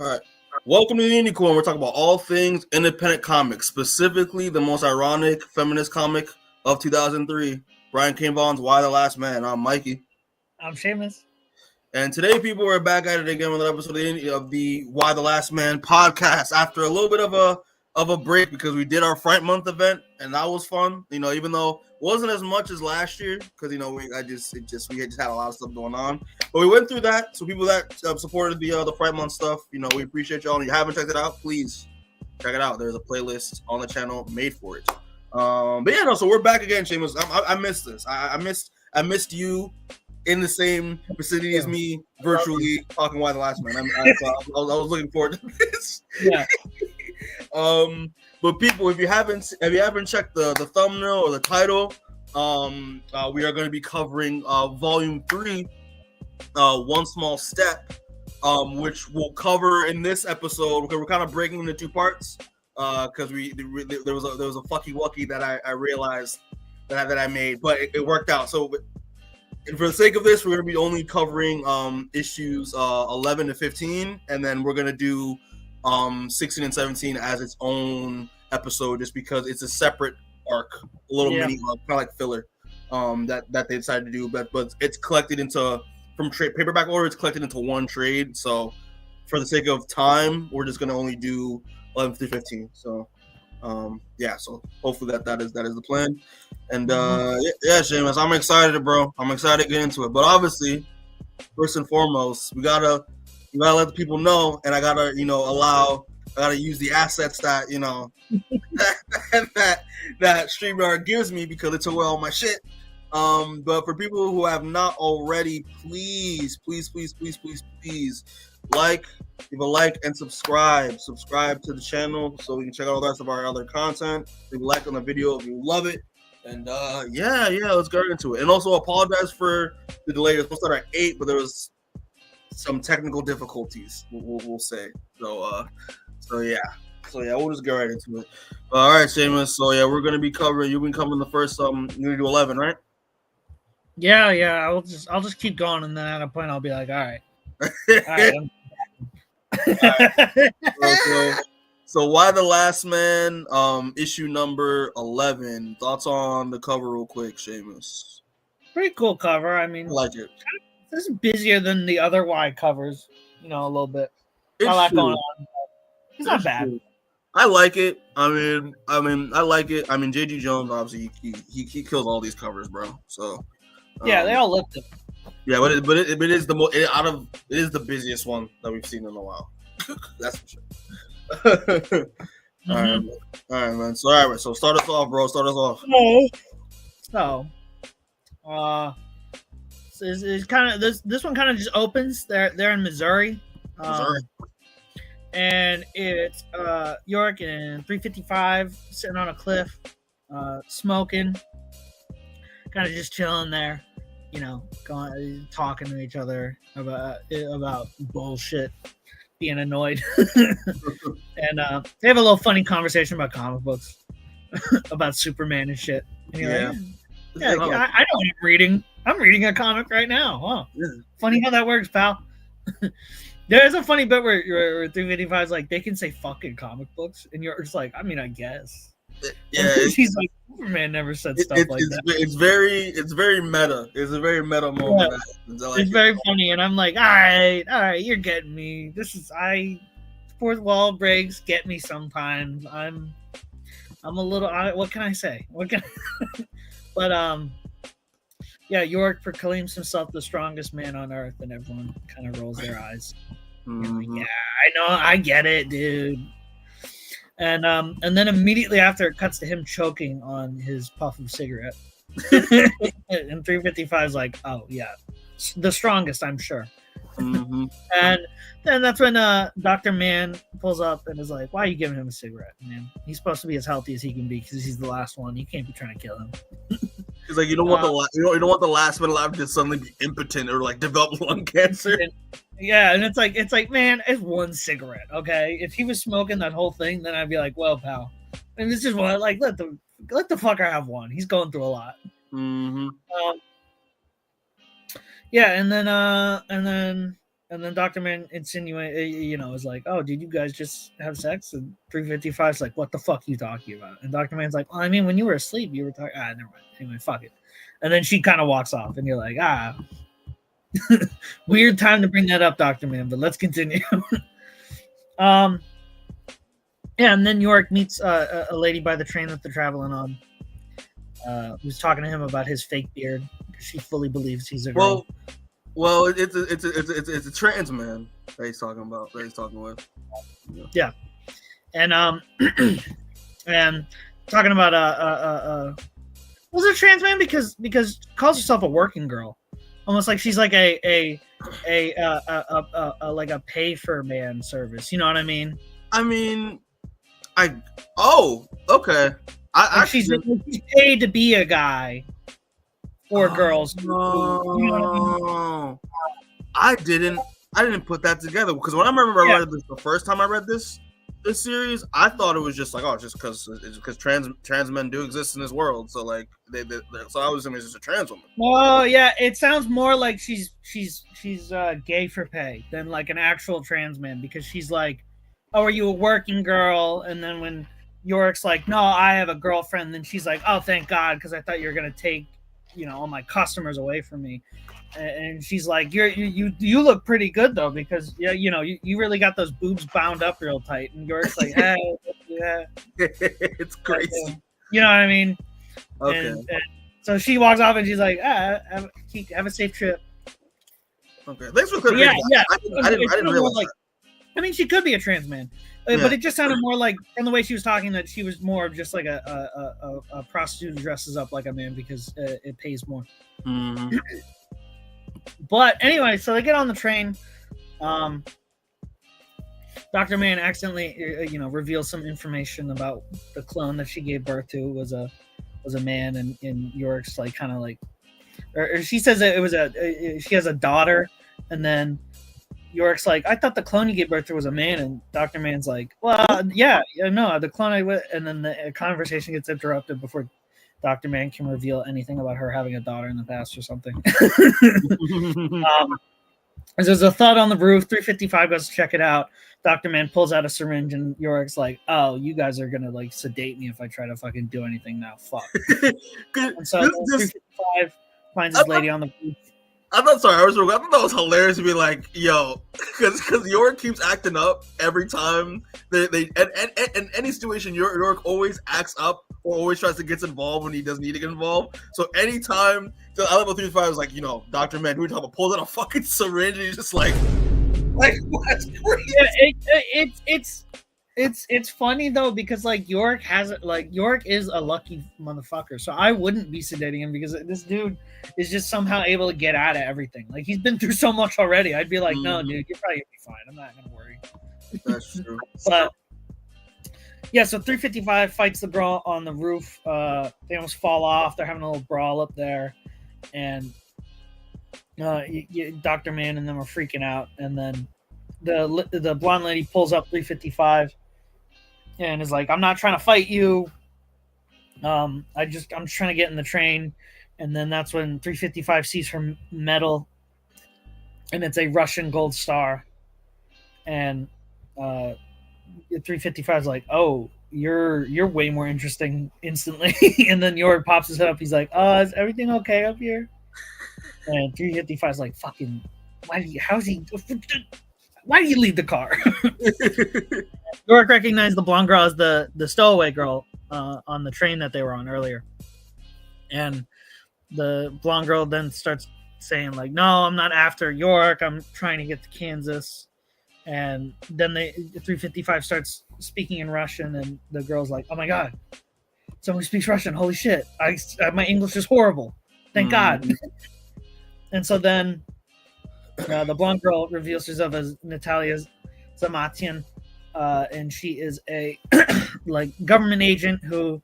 All right. Welcome to the Unicorn. We're talking about all things independent comics, specifically the most ironic feminist comic of 2003, Brian K. Vaughan's Y the Last Man. I'm Mikey. I'm Seamus. And today, people, we're back at it again with an episode of the Y the Last Man podcast after a little bit of a break because we did our Fright Month event and that was fun. You know, even though it wasn't as much as last year because we just had a lot of stuff going on, but we went through that. So people that supported the Fright Month stuff, we appreciate y'all. And if you haven't checked it out, please check it out. There's a playlist on the channel made for it. But yeah, no. So we're back again, Seamus. I missed this. I missed you in the same vicinity as me, virtually talking Y the Last Man. I was looking forward to this. Yeah. But people, if you haven't checked the thumbnail or the title, we are going to be covering volume 3, One Small Step, which we'll cover in this episode because we're kind of breaking into two parts. Because there was a fucky wucky that I realized that I made, but it worked out. So. And for the sake of this, we're going to be only covering issues 11 to 15, and then we're going to do 16 and 17 as its own episode, just because it's a separate arc, a little mini arc, kind of like filler that they decided to do. But it's collected from trade paperback order. It's collected into one trade. So for the sake of time, we're just going to only do 11 through 15. So so hopefully that is the plan. And Seamus, I'm excited, bro. I'm excited to get into it. But obviously, first and foremost, we gotta let the people know, and I gotta use the assets that that StreamYard gives me because it took away all my shit. But for people who have not already, please give a like and subscribe to the channel so we can check out all the rest of our other content. Leave a like on the video if you love it. And let's get into it. And also apologize for the delay. It's supposed to start at 8, but there was some technical difficulties, we'll say. So we'll just get right into it. All right, Seamus. So we're gonna be covering. You've been covering the first. You're gonna do 11, right? Yeah. I'll just keep going, and then at a point I'll be like, all right. All right. So Y the Last Man, issue number 11. Thoughts on the cover real quick, Seamus? Pretty cool cover. I mean, I like it. This is busier than the other Y covers, a little bit. It's a lot going on. It's not bad. True. I like it. I mean, I like it. I mean, J.G. Jones, obviously, he kills all these covers, bro. So they all look good. Yeah, but it is the most it is the busiest one that we've seen in a while. That's for sure. All right, man. So start us off, bro. Start us off. So, it's kind of this one kind of just opens. They're in Missouri. And it's Yorick and 355 sitting on a cliff, smoking, kind of just chilling there, going talking to each other about bullshit, being annoyed. And they have a little funny conversation about comic books, about Superman and shit. And I know what I'm reading. I'm reading a comic right now. Huh? Yeah. Funny how that works, pal. There's a funny bit where 355 is like, they can say fucking comic books, and you're just like, I mean, I guess. Yeah, he's like, Superman never said stuff like that. It's very meta. It's a very meta moment. Yeah. It's very funny, and I'm like, all right, you're getting me. Fourth wall breaks get me sometimes. I'm a little. What can I say? But Yorick proclaims himself the strongest man on earth, and everyone kind of rolls their eyes. Mm-hmm. Like, I know, I get it, dude. And then immediately after, it cuts to him choking on his puff of cigarette. And 355 is like, oh yeah, the strongest, I'm sure. Mm-hmm. And then that's when Dr. Man pulls up and is like, why are you giving him a cigarette, man? He's supposed to be as healthy as he can be because he's the last one. You can't be trying to kill him. He's like, you don't want the last one alive to suddenly be impotent or like develop lung cancer. And it's like, man, it's one cigarette, okay? If he was smoking that whole thing, then I'd be like, well, pal, and this is what, like, let the fucker have one. He's going through a lot. Mm-hmm. And then And then Dr. Man is like, oh, did you guys just have sex? And 355's like, what the fuck are you talking about? And Dr. Man's like, well, I mean, when you were asleep, you were talking. Never mind. Anyway, fuck it. And then she kind of walks off, and you're like, weird time to bring that up, Dr. Man, but let's continue. Yeah, and then Yorick meets a lady by the train that they're traveling on, who's talking to him about his fake beard because she fully believes he's a girl. Well, it's a trans man that he's talking about. That he's talking with. Yeah, and and talking about was it a trans man because calls herself a working girl, almost like she's like a like a pay for man service. You know what I mean? Okay. She's paid to be a guy for girls. No. You know what I mean? I didn't put that together because when I remember I read this the first time I read this series, I thought it was just like, just because trans men do exist in this world, so like so I was assuming it's just a trans woman. Oh yeah, it sounds more like she's gay for pay than like an actual trans man, because she's like, oh, are you a working girl? And then when Yorick's like, no, I have a girlfriend, then she's like, oh, thank God, because I thought you were gonna take, all my customers away from me. And she's like, you look pretty good though, because you really got those boobs bound up real tight. And Yorick's like, hey, yeah, it's crazy. You know what I mean? Okay. And so she walks off, and she's like, have a safe trip. Okay, thanks for clarifying. Yeah. I didn't realize that. I mean, she could be a trans man, but it just sounded more like, from the way she was talking, that she was more of just like a prostitute who dresses up like a man because it pays more. Mm-hmm. But anyway, so they get on the train. Dr. Man accidentally, reveals some information about the clone that she gave birth to was a man, and Yorick's like kind of like, or she says that it was she has a daughter, and then Yorick's like, I thought the clone you gave birth to was a man, and Dr. Man's like, well, no, the clone and then the conversation gets interrupted before Dr. Man can reveal anything about her having a daughter in the past or something. There's a thud on the roof. 355 goes to check it out. Dr. Man pulls out a syringe, and Yorick's like, oh, you guys are gonna like sedate me if I try to fucking do anything now. Fuck. And so 355 finds this lady on the roof. I thought that was hilarious to be like, yo, because Yorick keeps acting up every time they in any situation, Yorick always acts up or always tries to get involved when he doesn't need to get involved. So anytime, so I level 3-5 is like, Dr. Man, who we talking about, pulls out a fucking syringe, and he's just like what's crazy? Yeah, it's funny though, because like Yorick is a lucky motherfucker, so I wouldn't be sedating him, because this dude is just somehow able to get out of everything. Like, he's been through so much already. I'd be like, no, dude, you're probably gonna be fine. I'm not gonna worry. That's true. But yeah, so 355 fights the girl on the roof. They almost fall off. They're having a little brawl up there, and Dr. Man and them are freaking out. And then the blonde lady pulls up 355 and is like, I'm not trying to fight you. I'm just trying to get in the train. And then that's when 355 sees her medal, and it's a Russian gold star. And 355 is like, oh, you're way more interesting instantly. And then Yorick pops his head up. He's like, is everything okay up here? And 355 is like, fucking, why do you leave the car? Yorick recognized the blonde girl as the stowaway girl on the train that they were on earlier. And the blonde girl then starts saying like, no, I'm not after Yorick. I'm trying to get to Kansas. And then 355 starts speaking in Russian, and the girl's like, oh my God, someone who speaks Russian. Holy shit. My English is horrible. Thank God. And so then the blonde girl reveals herself as Natalia Zamatian, and she is a like government agent who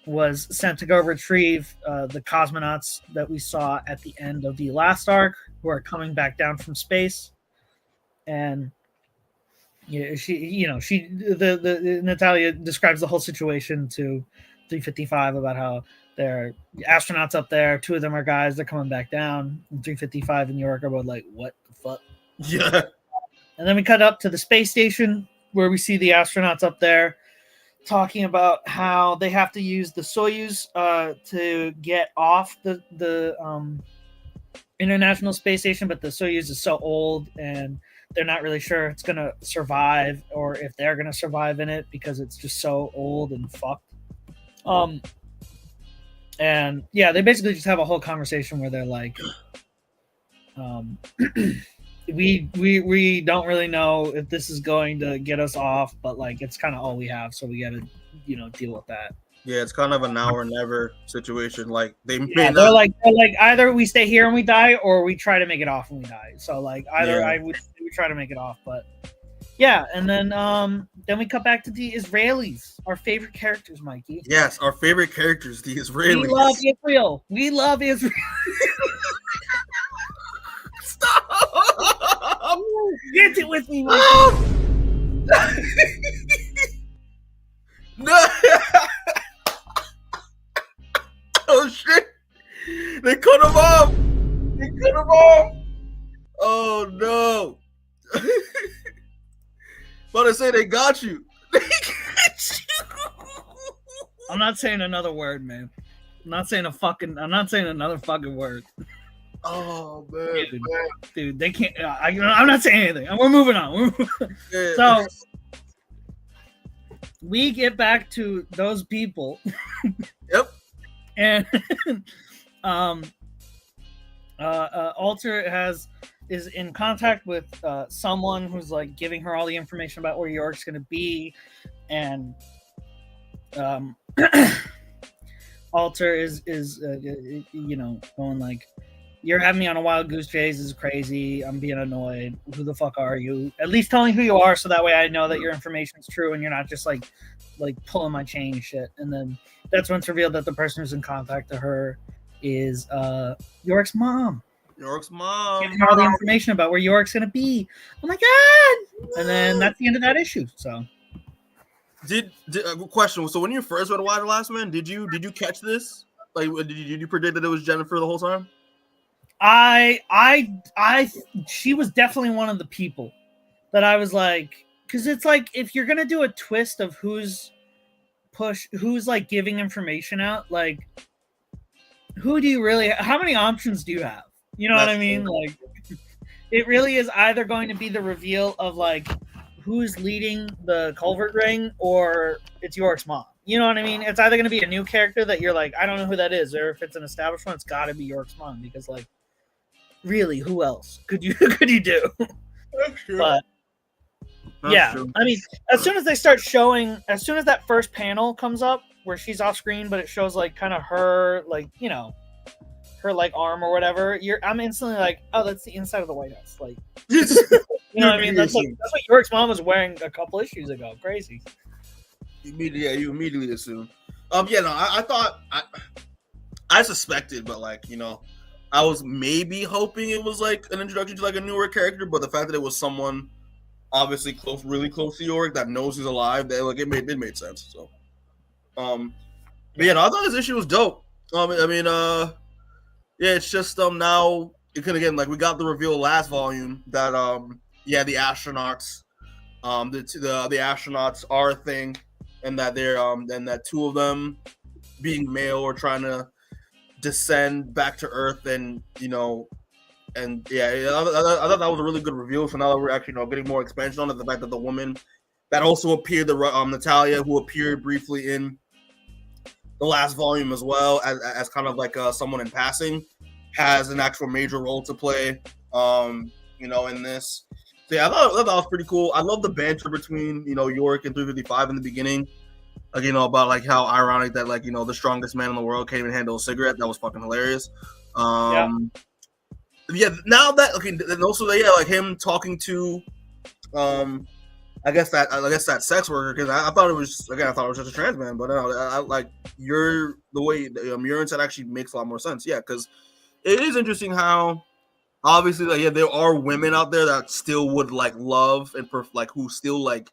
was sent to go retrieve the cosmonauts that we saw at the end of the last arc, who are coming back down from space. And Natalia describes the whole situation to 355 about how there are astronauts up there. 2 of them are guys. They're coming back down. And 355 and Yorick are both like, what the fuck? Yeah. And then we cut up to the space station where we see the astronauts up there talking about how they have to use the Soyuz to get off the International Space Station, but the Soyuz is so old and they're not really sure it's going to survive or if they're going to survive in it because it's just so old and fucked. And yeah, they basically just have a whole conversation where they're like, we don't really know if this is going to get us off, but like it's kind of all we have, so we got to deal with that. Yeah, it's kind of a now or never situation. Like they're like either we stay here and we die, or we try to make it off and we die. So like either we try to make it off, but yeah. And then we cut back to the Israelis, our favorite characters, Mikey. Yes, our favorite characters, the Israelis. We love Israel. We love Israel. Stop! Get it with me, Mikey. No. Oh shit! They cut him off! They cut him off! Oh no! But I say they got you. They got you. I'm not saying another word, man. I'm not saying another fucking word. Oh man, dude, they can't. I'm not saying anything. We're moving on. Yeah. So we get back to those people. Yep. And Alter is in contact with someone who's like giving her all the information about where Yorick's going to be, and Alter is going like, you're having me on a wild goose chase. This is crazy. I'm being annoyed. Who the fuck are you? At least tell me who you are, so that way I know that your information is true and you're not just like pulling my chain and shit. And then that's when it's revealed that the person who's in contact to her is Yorick's mom. Yorick's mom. Giving her all the information about where Yorick's gonna be. Oh my god! And then that's the end of that issue. So, did question? So when you first read Why the Last Man, did you catch this? Like, did you predict that it was Jennifer the whole time? She was definitely one of the people that I was like, because it's like if you're gonna do a twist of who's like giving information out, like how many options do you have? You know what I mean? Like it really is either going to be the reveal of like who's leading the culvert ring or it's Yorick's mom. You know what I mean? It's either going to be a new character that you're like, I don't know who that is, or if it's an established one, it's got to be Yorick's mom, because like really, who else could you do? That's true. But That's true. I mean, as soon as that first panel comes up where she's off screen, but it shows like kind of her, like, her like arm or whatever, I'm instantly like, oh, that's the inside of the White House. Like, you know what I mean? That's what Yorick's mom was wearing a couple issues ago. Crazy. You immediately assume. I thought I suspected, but like, I was maybe hoping it was like an introduction to like a newer character, but the fact that it was someone obviously really close to Yorick that knows he's alive, that like it made sense. So, I thought this issue was dope. It's just now it could again, like, we got the reveal last volume that the astronauts, the astronauts are a thing, and that they're and that two of them being male are trying to descend back to Earth, and I thought that was a really good reveal. So now that we're actually getting more expansion on it, the fact that the woman that also appeared, the Natalia, who appeared briefly in the last volume as well as kind of like someone in passing, has an actual major role to play in this. So I thought that was pretty cool. I love the banter between Yorick and 355 in the beginning. Like, about like how ironic that like the strongest man in the world can't even handle a cigarette. That was fucking hilarious. Now that and also like him talking to I guess that sex worker, because I thought it was just a trans man, but I like the way Murin said actually makes a lot more sense. Yeah, because it is interesting how obviously there are women out there that still would like love and who still like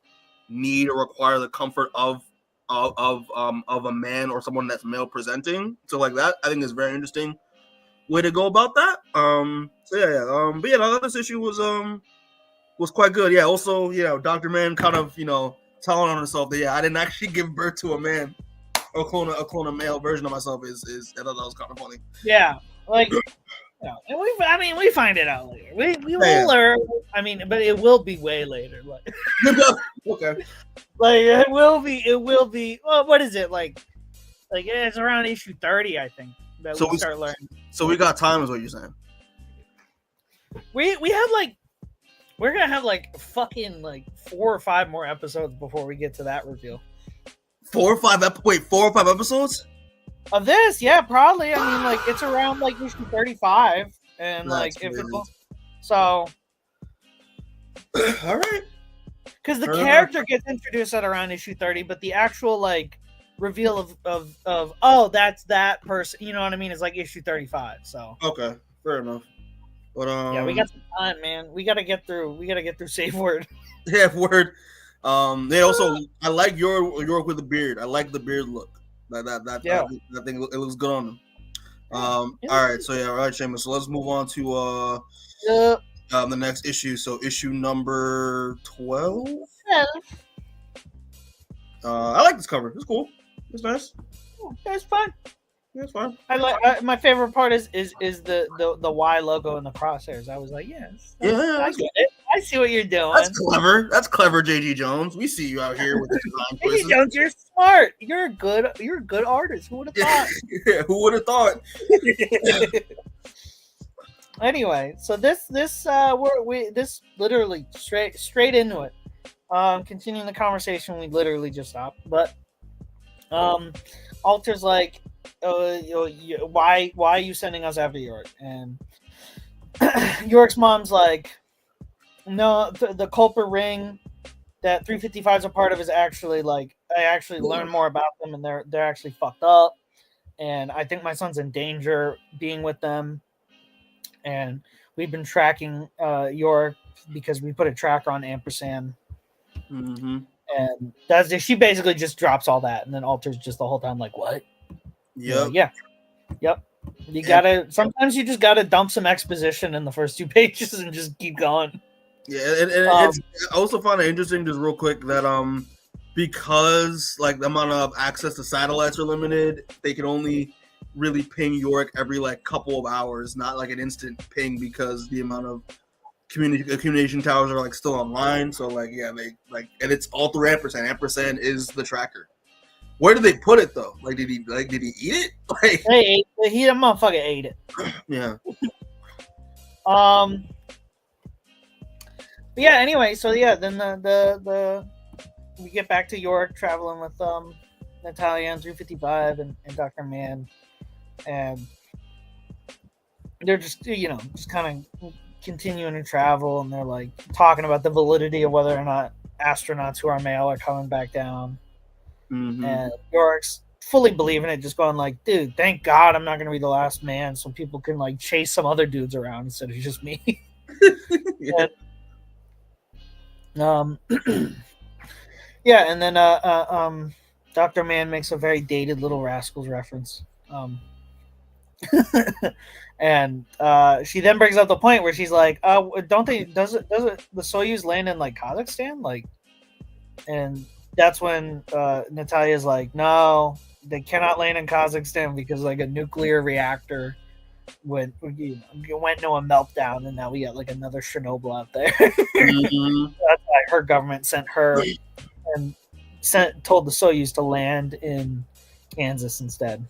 need or require the comfort of a man or someone that's male presenting. So like that, I think is very interesting way to go about that. I thought this issue was was quite good. Yeah. Also, Dr. Man kind of telling on herself that I didn't actually give birth to a man or clone a male version of myself is I thought that was kind of funny. Yeah, like and we find it out later. We will learn. I mean, but it will be way later. Like okay. Like it will be. Well, what is it like? Like it's around issue 30, I think, that we start learning. So we got time, is what you're saying? We have like we're gonna have like fucking like 4 or 5 more episodes before we get to that reveal. 4 or 5 episodes of this? Yeah, probably. I mean, like it's around like issue 35, and that's like if weird. it's so. All right. Because the character gets introduced at around issue 30, but the actual like reveal of oh, that's that person, you know what I mean, is like issue 35. So okay, fair enough. But yeah, we got some time, man. We gotta get through Safe Word. Yeah, Word. They also I like Yorick with the beard. I like the beard look. That thing, it looks good on him. All right, so all right, Seamus. So let's move on to the next issue. So issue number 12. I like this cover. It's cool. It's nice. It's fun. Yeah, it's fine. I like my favorite part is the Y logo and the crosshairs. I was like, yes, I get it. I see what you're doing. That's clever. That's clever, JG Jones. We see you out here with the design choices. JG Jones, you're smart. You're a good artist. Who would have thought? Yeah, who would have thought? Anyway, so this literally straight into it. Continuing the conversation, we literally just stopped. But Alter's like, why are you sending us after Yorick? And Yorick's mom's like, no, the culprit ring that 355 is a part of is actually like, I actually learned more about them, and they're actually fucked up, and I think my son's in danger being with them. And we've been tracking Yorick because we put a tracker on Ampersand. Mm-hmm. And she basically just drops all that, and then Alter's just the whole time like, what? Yep. Yep. You gotta sometimes you just gotta dump some exposition in the first 2 pages and just keep going. Yeah, and it's I also find it interesting, just real quick, that because like the amount of access to satellites are limited, they can only really ping Yorick every like couple of hours, not like an instant ping, because the amount of communication towers are like still online. So like they like, and it's all through Ampersand. Ampersand is the tracker. Where did they put it though? Like did he eat it? Like that motherfucker ate it. Yeah. But yeah, anyway, so yeah, then the we get back to Yorick traveling with Natalia and 355 and Dr. Man, and they're just just kind of continuing to travel, and they're like talking about the validity of whether or not astronauts who are male are coming back down. Mm-hmm. And Yorick's fully believing it, just going like, dude, thank God I'm not gonna be the last man, so people can like chase some other dudes around instead of just me. Yeah. And, yeah, and then Dr. Man makes a very dated Little Rascals reference. And she then brings up the point where she's like, does it the Soyuz land in like Kazakhstan? Like, and that's when Natalia's like, no, they cannot land in Kazakhstan because like a nuclear reactor went into a meltdown, and now we got like another Chernobyl out there. Mm-hmm. That's why her government sent her and told the Soyuz to land in Kansas instead.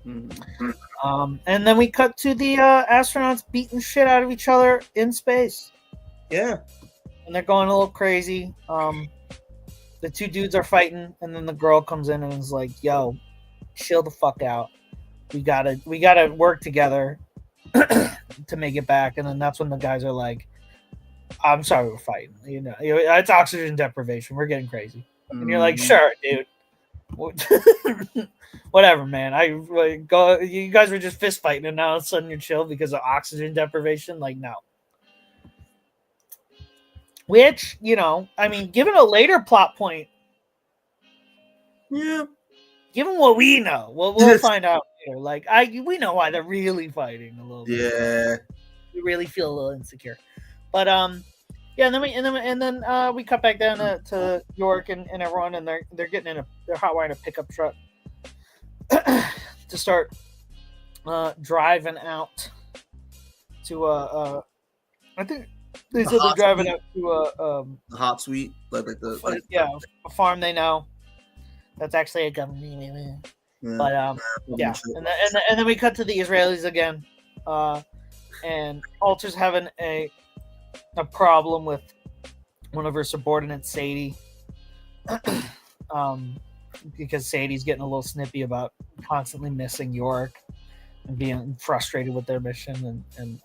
Mm-hmm. And then we cut to the astronauts beating shit out of each other in space. Yeah. And they're going a little crazy. The 2 dudes are fighting, and then the girl comes in and is like, yo, chill the fuck out. We gotta work together to make it back. And then that's when the guys are like, I'm sorry we're fighting. It's oxygen deprivation. We're getting crazy. And you're like, sure, dude. Whatever, man. You guys were just fist fighting, and now all of a sudden you're chill because of oxygen deprivation. Like, no. Which, I mean, given a later plot point, yeah. Given what we know, we'll find out later. Like, we know why they're really fighting a little bit. Yeah. We really feel a little insecure, but Yeah, and then we cut back down to York and everyone, and they're getting they're hot wiring a pickup truck to start driving out to I think they said they're driving out to the hot suite, like a farm they know. That's actually a government. yeah. But yeah, and then we cut to the Israelis again, and Alter's having a problem with one of her subordinates, Sadie, because Sadie's getting a little snippy about constantly missing Yorick and being frustrated with their mission, and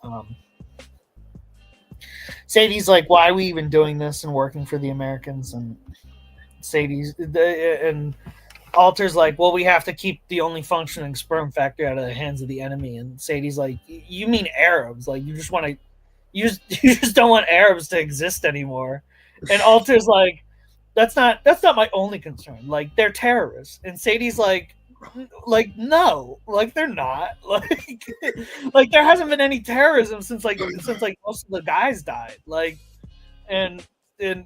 Sadie's like, "Why are we even doing this and working for the Americans?" And and Alter's like, "Well, we have to keep the only functioning sperm factory out of the hands of the enemy." And Sadie's like, "You mean Arabs? Like, you just want to, you just don't want Arabs to exist anymore." And Alter's like, "That's not my only concern. Like, they're terrorists." And Sadie's like, no, like they're not. Like there hasn't been any terrorism since most of the guys died. Like, and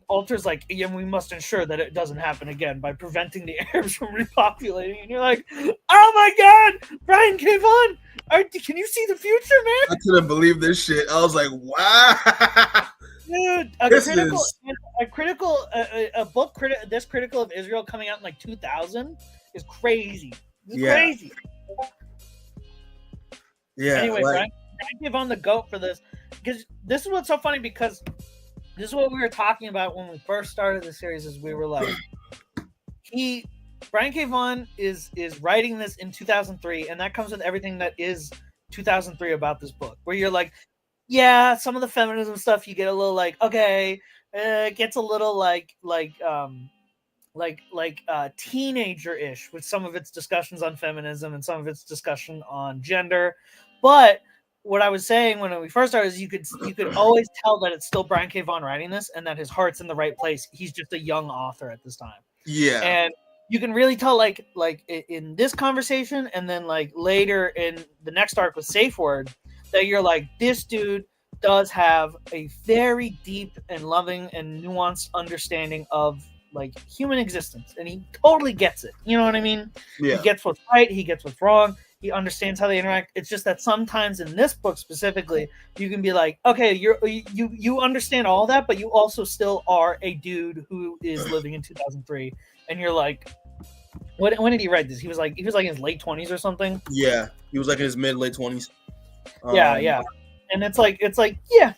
Alter's like, yeah, we must ensure that it doesn't happen again by preventing the Arabs from repopulating. And you're like, oh my god, Brian K. Vaughan, can you see the future, man? I couldn't believe this shit. I was like, wow. Dude, this critical of Israel coming out in like 2000 is crazy. It's crazy. Yeah. Anyway, Brian give on the goat for this, because this is what's so funny, because this is what we were talking about when we first started the series. Is we were like, Brian K. Vaughan is writing this in 2003, and that comes with everything that is 2003 about this book, where you're like, yeah, some of the feminism stuff you get a little like, okay, it gets a little like teenager-ish with some of its discussions on feminism and some of its discussion on gender. But what I was saying when we first started is you could always tell that it's still Brian K. Vaughan writing this, and that his heart's in the right place. He's just a young author at this time. Yeah. And you can really tell like in this conversation, and then like later in the next arc with Safe Word, that you're like, this dude does have a very deep and loving and nuanced understanding of like human existence, and he totally gets it. You know what I mean? Yeah. He gets what's right, he gets what's wrong, he understands how they interact. It's just that sometimes in this book specifically, you can be like, okay, you understand all that, but you also still are a dude who is living in 2003, and you're like, when did he write this? He was like in his late 20s or something. Yeah, he was like in his late 20s. Yeah, and it's like yeah,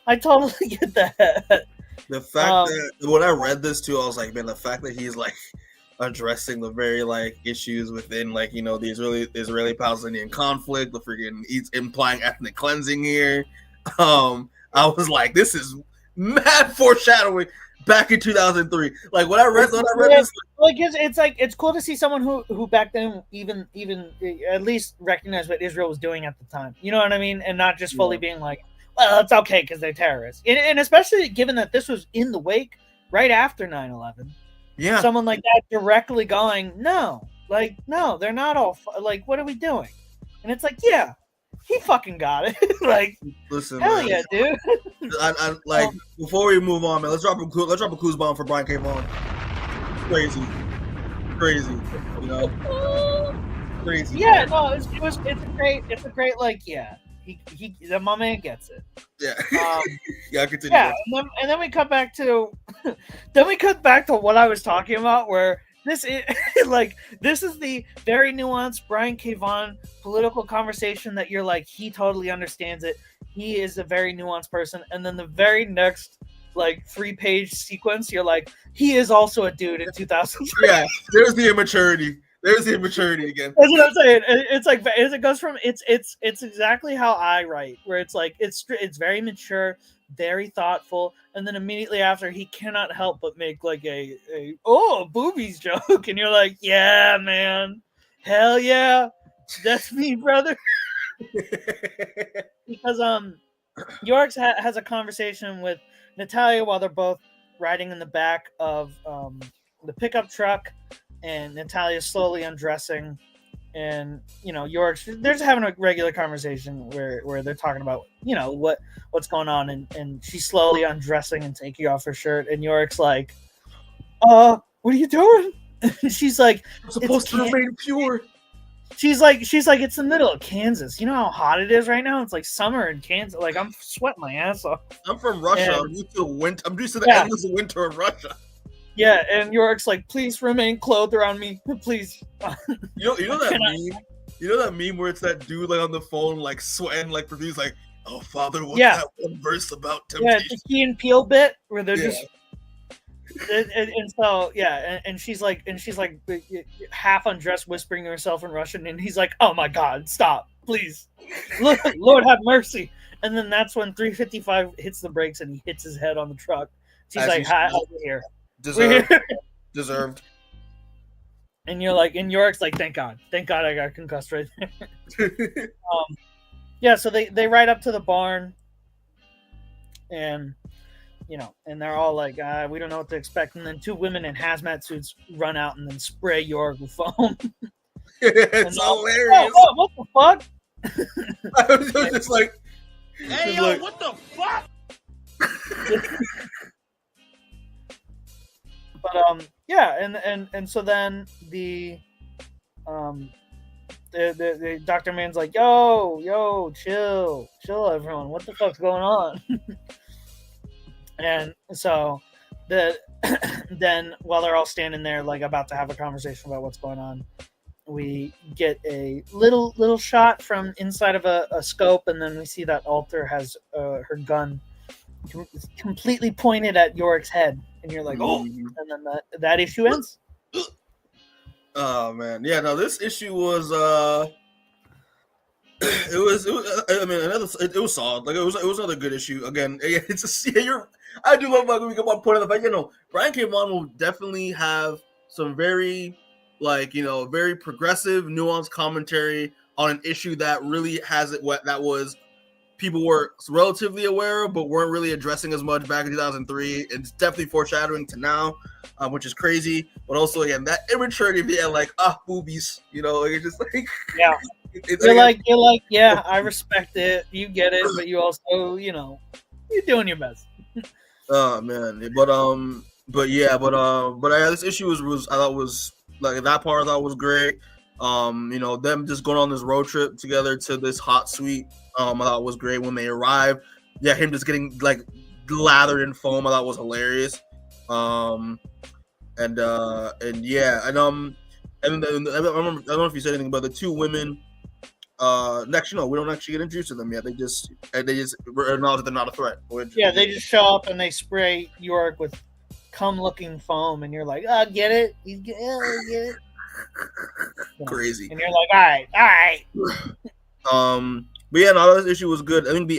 I totally get that. The fact that when I read this too, I was like, man, the fact that he's like addressing the very like issues within like, you know, the Israeli Palestinian conflict, the freaking implying ethnic cleansing here. I was like, this is mad foreshadowing back in 2003. Like when I read this, like it's cool to see someone who back then even at least recognized what Israel was doing at the time. You know what I mean? And not just fully being like, well, it's okay because they're terrorists. And especially given that this was in the wake right after 9/11. Yeah. Someone like that directly going, no, they're not all like, what are we doing? And it's like, yeah, he fucking got it. Like, listen, hell man. yeah, dude. I like before we move on, man. Let's drop a clues bomb for Brian K. Vaughan. Crazy, you know. Crazy. Yeah, no, it's a great like, yeah. My man gets it. Yeah. Yeah, continue. Yeah, and then we cut back to what I was talking about, where this is this is the very nuanced Brian K. Vaughan political conversation that you're like, he totally understands it. He is a very nuanced person. And then the very next like 3-page sequence, you're like, he is also a dude in 2003. Yeah, there's the immaturity. There's the immaturity again. That's what I'm saying. It's like it goes from it's exactly how I write, where it's like it's very mature, very thoughtful, and then immediately after he cannot help but make like a boobies joke, and you're like, yeah, man, hell yeah, that's me, brother. Because Yorick has a conversation with Natalia while they're both riding in the back of the pickup truck. And Natalia's slowly undressing and Yorick's they're just having a regular conversation where they're talking about what's going on, and she's slowly undressing and taking off her shirt, and Yorick's like, what are you doing? She's like, I'm supposed to remain pure. She's like, it's the middle of Kansas. You know how hot it is right now? It's like summer in Kansas. Like, I'm sweating my ass off. I'm from Russia. I'm used to winter. I'm used to the endless winter in Russia. Yeah, and Yorick's like, please remain clothed around me, please. You know that meme? You know that meme where it's that dude like on the phone, like sweating, like he's like, "Oh, Father, what's that one verse about temptation?" Yeah, it's the Key and Peele bit where they're just. And so and she's like half undressed, whispering to herself in Russian, and he's like, "Oh my God, stop, please, Lord have mercy." And then that's when 355 hits the brakes and he hits his head on the truck. She's like, "Hi, over here." Deserved. And you're like, and Yorick's like, thank God I got concussed right there. So they ride up to the barn, and and they're all like, we don't know what to expect. And then two women in hazmat suits run out and then spray Yorick with foam. It's hilarious. What the fuck? I was just like, hey, yo, what the fuck? But and so then the Dr. Man's like, yo, chill everyone, what the fuck's going on? And so then while they're all standing there like about to have a conversation about what's going on, we get a little shot from inside of a scope, and then we see that Alter has her gun completely pointed at Yorick's head, and you're like, oh, and then that issue ends. Oh man, yeah. No, this issue was it was I mean it was solid. Like it was another good issue. Again, it's I do love when we come on point of the fact, Brian K. Vaughan will definitely have some very very progressive, nuanced commentary on an issue that really has it what that was people were relatively aware of, but weren't really addressing as much back in 2003. It's definitely foreshadowing to now, which is crazy. But also, again, that immaturity of boobies, it's just like you're like, yeah, I respect it, you get it, but you also, you're doing your best. Oh man, but this issue was I thought was like that part I thought was great. Them just going on this road trip together to this hot suite. I thought was great when they arrived. Yeah, him just getting like lathered in foam. I thought was hilarious. And I don't know if you said anything about the two women. Actually, no, we don't actually get introduced to them yet. They just acknowledge that they're not a threat. They just show up and they spray Yorick with cum-looking foam, and you're like, oh, get it? You get it? Crazy. And you're like, all right. But yeah, no, this issue was good. I think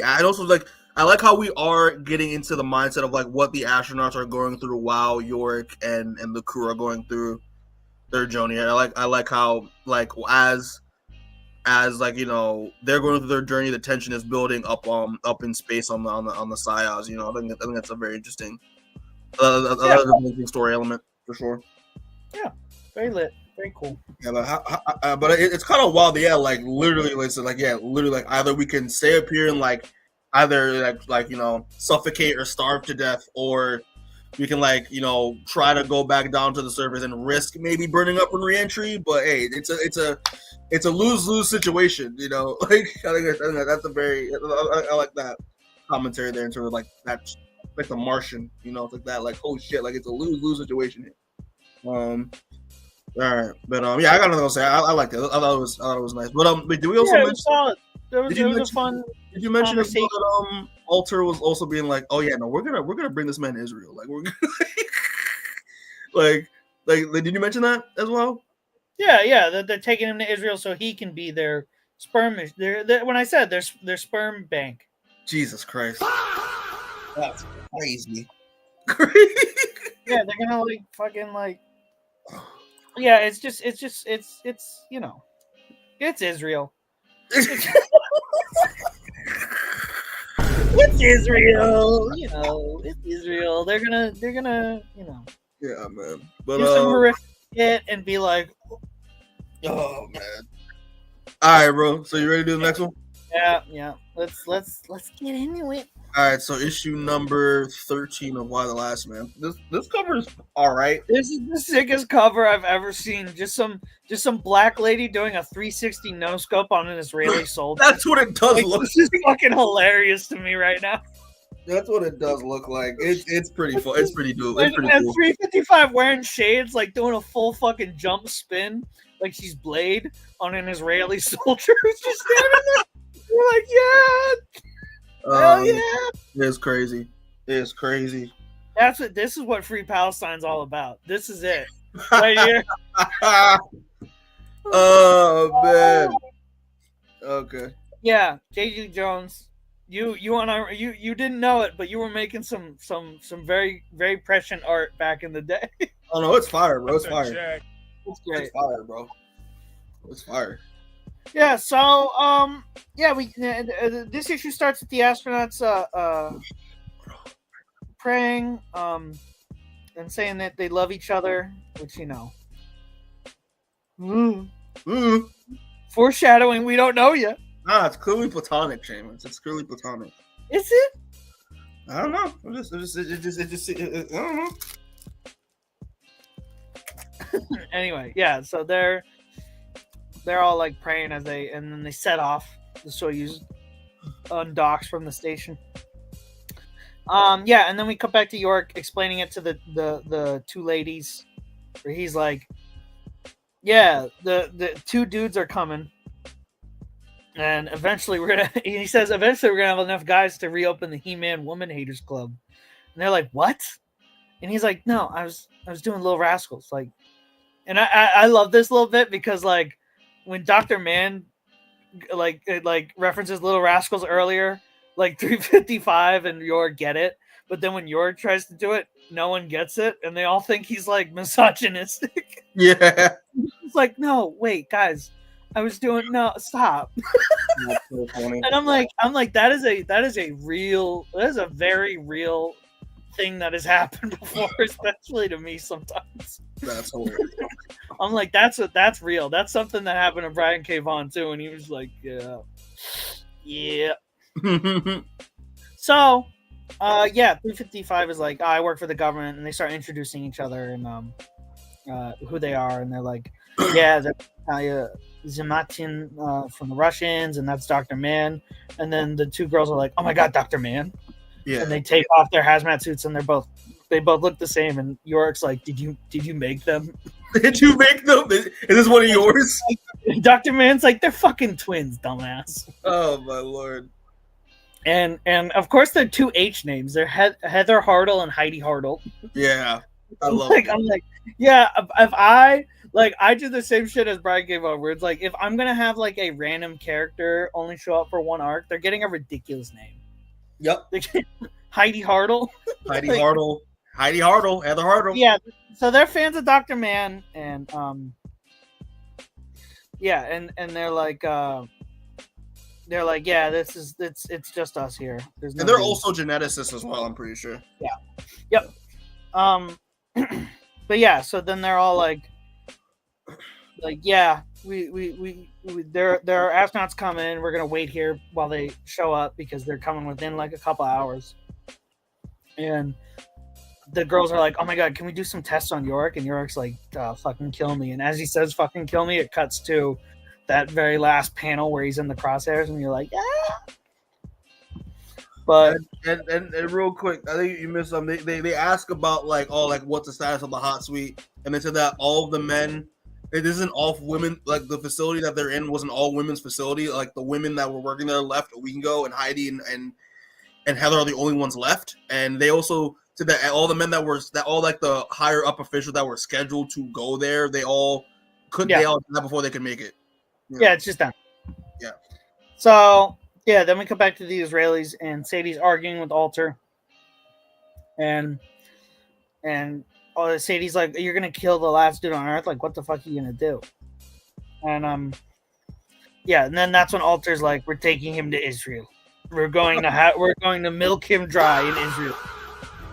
I like how we are getting into the mindset of like what the astronauts are going through while Yorick and the crew are going through their journey. I like how as they're going through their journey, the tension is building up in space on the Soyuz. I think that's a very interesting story element for sure. Yeah, very lit. Very cool. Yeah, but it's kind of wild. Yeah, literally, either we can stay up here and either suffocate or starve to death, or we can try to go back down to the surface and risk maybe burning up in re-entry. But hey, it's a lose-lose situation. I think that's a very I like that commentary there in terms of that's like the Martian. It's like that. Like, oh shit, it's a lose-lose situation here. All right, but I got nothing to say. I liked it. I thought it was nice. But did we also mention? Solid. It was a fun. Did you mention that Alter was also being like, oh yeah, no, we're gonna bring this man to Israel. We're gonna did you mention that as well? Yeah, that they're taking him to Israel so he can be their sperm. When I said their sperm bank. Jesus Christ, that's crazy. Yeah, they're gonna fucking. Yeah, it's Israel. It's Israel. It's Israel. They're gonna. Yeah, man. But do some horrific shit and be like, oh man. All right, bro. So you ready to do the next one? Yeah. Let's get into it. All right. So issue number 13 of Why the Last Man. This cover is all right. This is the sickest cover I've ever seen. Just some black lady doing a 360 no scope on an Israeli soldier. That's what it does look. This is fucking hilarious to me right now. That's what it does look like. It's pretty fun. It's pretty cool. It's pretty and cool. 355 wearing shades, like doing a full fucking jump spin, like she's Blade on an Israeli soldier who's just standing there. You're like, yeah, hell yeah. It's crazy. It's crazy. This is what Free Palestine's all about. This is it. Right here. Oh man. Okay. Yeah, J.G. Jones. You didn't know it, but you were making some very, very prescient art back in the day. Oh no, it's fire, bro. It's fire. It's great. It's fire, bro. It's fire. Yeah, so this issue starts with the astronauts praying and saying that they love each other, which foreshadowing, we don't know yet. Nah, it's clearly platonic, Seamus. It's clearly platonic. Is it? I don't know. I don't know. Anyway, yeah, so they're all like praying and then they set off. The Soyuz undocks from the station. And then we come back to Yorick explaining it to the two ladies, where he's like, yeah, the two dudes are coming, and eventually he says eventually we're gonna have enough guys to reopen the He-Man Woman Haters Club. And they're like, what? And he's like, no, I was doing Little Rascals, like. And I love this little bit because like when Dr. Man like references Little Rascals earlier, like 355 and Yorick get it, but then when Yorick tries to do it, no one gets it, and they all think he's like misogynistic. Yeah. It's like, no, wait, guys, I was doing stop. That's so funny. And I'm like that is a very real thing that has happened before, especially to me sometimes. That's hilarious. I'm like, that's real. That's something that happened to Brian K. Vaughan too, and he was like, yeah. So, 355 is like, I work for the government, and they start introducing each other and who they are, and they're like, yeah, that's Zamatin from the Russians, and that's Dr. Man. And then the two girls are like, oh my god, Dr. Man. Yeah. And they take off their hazmat suits, and they both look the same. And Yorick's like, did you make them? Did you make them? Is this one of yours? Dr. Man's like, they're fucking twins, dumbass. Oh my lord. And of course they're two H names. They're Heather Hartle and Heidi Hartle. Yeah. I love it. I'm like, yeah, if I do the same shit as Brian gave over. It's like, if I'm gonna have like a random character only show up for one arc, they're getting a ridiculous name. Yep. Heidi Hartle. Heidi Hartle. Heather Hartle. Yeah. So they're fans of Dr. Man, and and they're like, yeah, it's just us here. And they're also geneticists as well, I'm pretty sure. Yeah. Yep. But yeah, so then they're all like, yeah, we there are astronauts coming. We're gonna wait here while they show up because they're coming within like a couple hours. And the girls are like, oh my god, can we do some tests on Yorick? And Yorick's like, fucking kill me. And as he says fucking kill me, it cuts to that very last panel where he's in the crosshairs, and you're like, yeah. But and real quick, I think you missed something. They ask about like what's the status of the hot suite, and they said that all of the men, it isn't all women. Like the facility that they're in wasn't all women's facility. Like the women that were working there left a week ago, and Heidi and Heather are the only ones left. And they also said that all the men that all like the higher up officials that were scheduled to go there, they all couldn't. Yeah. They all did that before they could make it. Yeah, it's just them. Yeah. So. Yeah, then we come back to the Israelis, and Sadie's arguing with Alter, and Sadie's like, "You're gonna kill the last dude on Earth? Like, what the fuck are you gonna do?" And and then that's when Alter's like, "We're taking him to Israel. We're going to milk him dry in Israel."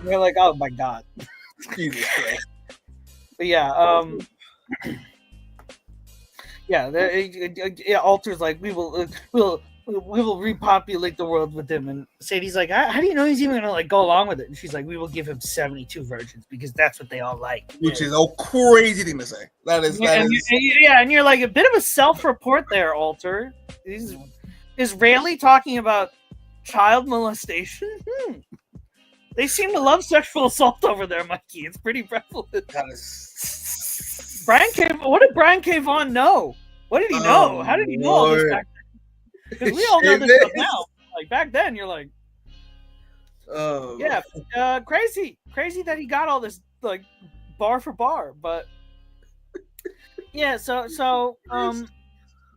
And we're like, "Oh my god." Jesus Christ. But yeah, Alter's like, we will repopulate the world with him, and Sadie's like, how do you know he's even gonna like go along with it? And she's like, we will give him 72 virgins because that's what they all like. Which is a crazy thing to say. And you're like a bit of a self-report there, Alter. Is Rayleigh talking about child molestation? They seem to love sexual assault over there, Mikey. It's pretty prevalent. That is... What did Brian K. Vaughan know? What did he know? How did he know all this back then? Because we all know this stuff now. Like back then, you're like, crazy that he got all this like bar for bar. But yeah, so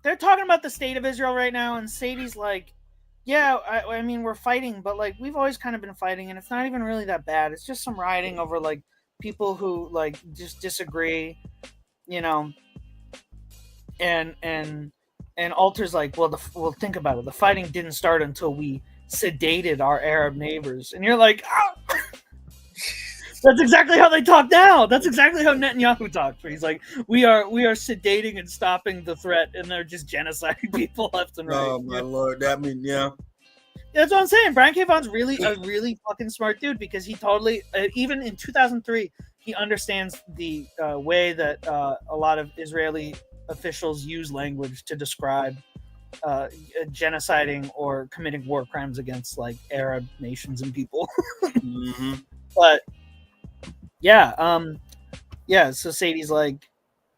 they're talking about the state of Israel right now, and Sadie's like, yeah, I mean we're fighting, but like we've always kind of been fighting, and it's not even really that bad. It's just some rioting over like people who like just disagree, you know, and Alter's like, well, think about it. The fighting didn't start until we sedated our Arab neighbors. And you're like, oh! That's exactly how they talk now. That's exactly how Netanyahu talks. Where he's like, we are sedating and stopping the threat, and they're just genociding people left and right. Oh my lord, that means That's what I'm saying. Brian K. Vaughan's a really fucking smart dude because he totally, even in 2003, he understands the way that a lot of Israeli officials use language to describe genociding or committing war crimes against like Arab nations and people. Mm-hmm. But so Sadie's like,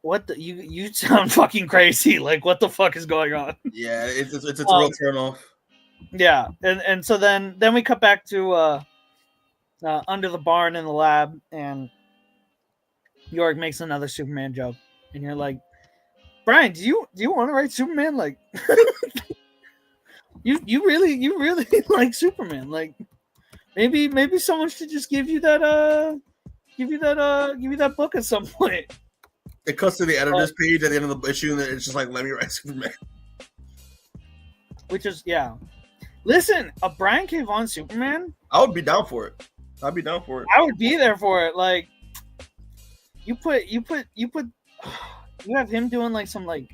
what the, you sound fucking crazy, like what the fuck is going on? Yeah, it's a real turn off. Yeah, and so then we cut back to under the barn in the lab, and Yorick makes another Superman joke, and you're like, Brian, do you want to write Superman? Like, you really like Superman? Like, maybe someone should just give you that book at some point. It cuts to the editor's page at the end of the issue, and it's just like, let me write Superman. Which is Listen, a Brian K. Vaughan Superman. I would be down for it. I'd be down for it. I would be there for it. Like, you have him doing like some like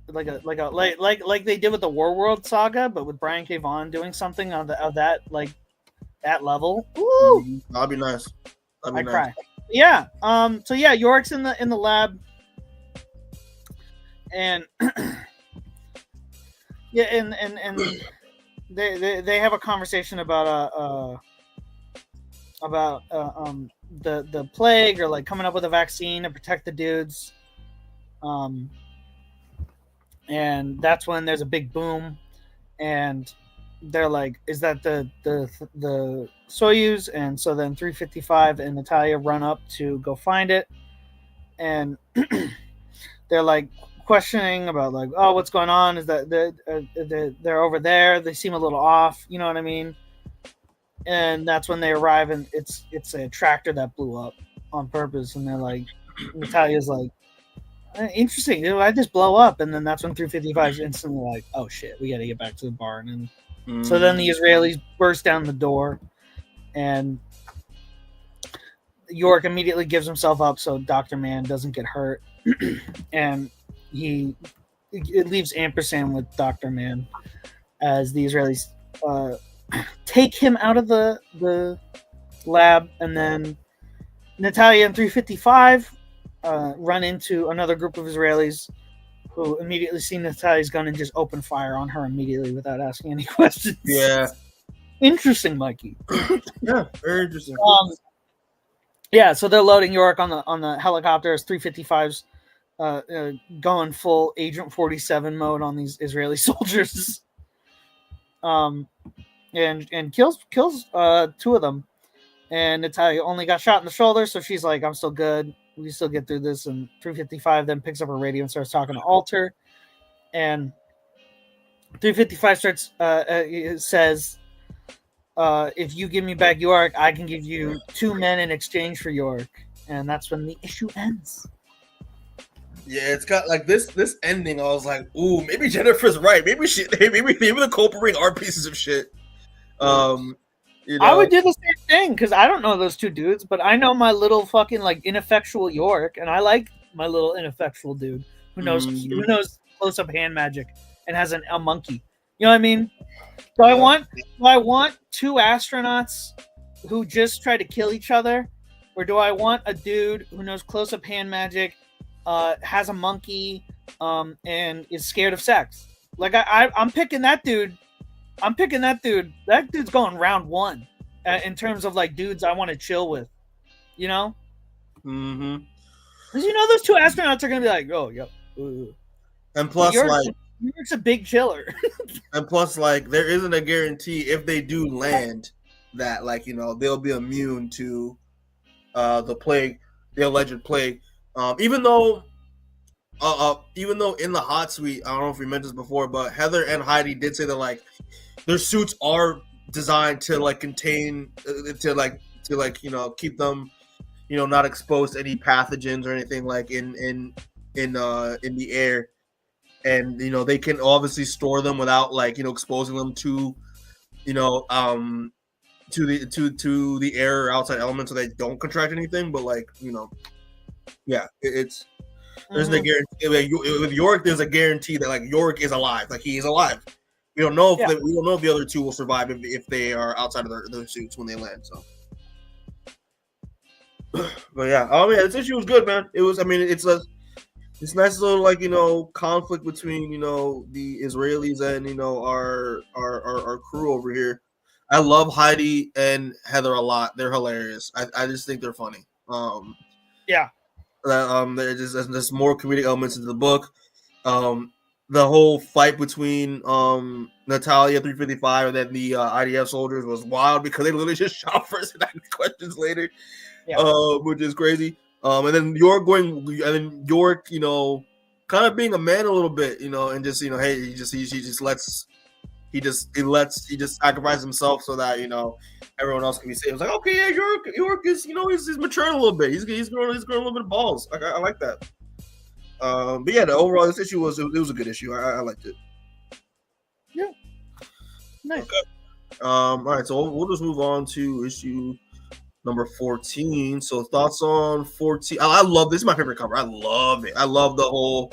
they did with the War World saga, but with Brian K. Vaughan doing something of that like that level. Woo! That'd be nice. I'd cry. Yeah. So yeah, Yorick's in the lab, and yeah, and they have a conversation about the plague, or like coming up with a vaccine to protect the dudes. And that's when there's a big boom, and they're like, is that the Soyuz? And so then 355 and Natalia run up to go find it, and they're like questioning about like, oh, what's going on? Is that they're over there? They seem a little off, you know what I mean? And that's when they arrive, and it's a tractor that blew up on purpose, and they're like, Natalia's like, interesting, dude, I just blow up. And then that's when 355 is instantly like, oh shit, we gotta get back to the barn. And so then the Israelis burst down the door, and Yorick immediately gives himself up so Dr. Man doesn't get hurt. And it leaves Ampersand with Dr. Man as the Israelis take him out of the lab. And then Natalia and 355 run into another group of Israelis who immediately see Natalia's gun and just open fire on her immediately without asking any questions. Yeah. Interesting, Mikey. Yeah, very interesting. Yeah, so they're loading Yorick on the helicopter as 355's going full Agent 47 mode on these Israeli soldiers. And kills two of them. And Natalia only got shot in the shoulder, so she's like, I'm still good. We still get through this. And 355 then picks up her radio and starts talking to Alter. And 355 says, if you give me back Yorick, I can give you 2 men in exchange for Yorick. And that's when the issue ends. Yeah, it's got like this ending. I was like, ooh, maybe Jennifer's right. Maybe the culprit are pieces of shit. You know? I would do the same thing because I don't know those two dudes, but I know my little fucking like ineffectual Yorick, and I like my little ineffectual dude. who knows close up hand magic and has a monkey. You know what I mean? Do I want two astronauts who just try to kill each other, or do I want a dude who knows close up hand magic, has a monkey, and is scared of sex? Like I'm picking that dude. That dude's going round 1 in terms of like dudes I want to chill with. You know? Mm-hmm. Because you know those two astronauts are gonna be like, oh, yep. And plus, Yorick's a big chiller. And plus, like, there isn't a guarantee if they do land that, like, you know, they'll be immune to the plague, the alleged plague. Even though in the hot suite, I don't know if we mentioned this before, but Heather and Heidi did say that, like, their suits are designed to like contain, to you know, keep them, you know, not exposed to any pathogens or anything like in the air. And you know they can obviously store them without like, you know, exposing them to, you know, to the air or outside elements, so they don't contract anything. But like, you know, yeah, there's no guarantee with Yorick. There's a guarantee that like Yorick is alive, like he is alive. We don't know if we don't know if the other two will survive if they are outside of their suits when they land. So, but yeah, this issue was good, man. It was. I mean, it's nice little, like, you know, conflict between, you know, the Israelis and, you know, our crew over here. I love Heidi and Heather a lot. They're hilarious. I just think they're funny. There's more comedic elements into the book. The whole fight between Natalia 355 and then the IDF soldiers was wild because they literally just shot first and asked questions later, which is crazy. And then Yorick, you know, kind of being a man a little bit, you know, and just, you know, hey, he just sacrifices himself so that, you know, everyone else can be safe. It's like, okay, yeah, Yorick is, you know, he's maturing a little bit. He's growing a little bit of balls. I like that. But yeah, the overall this issue was a good issue. I liked it. Yeah. Nice. Okay. All right, so we'll just move on to issue number 14. So thoughts on 14? I love this. Is my favorite cover. I love it. I love the whole,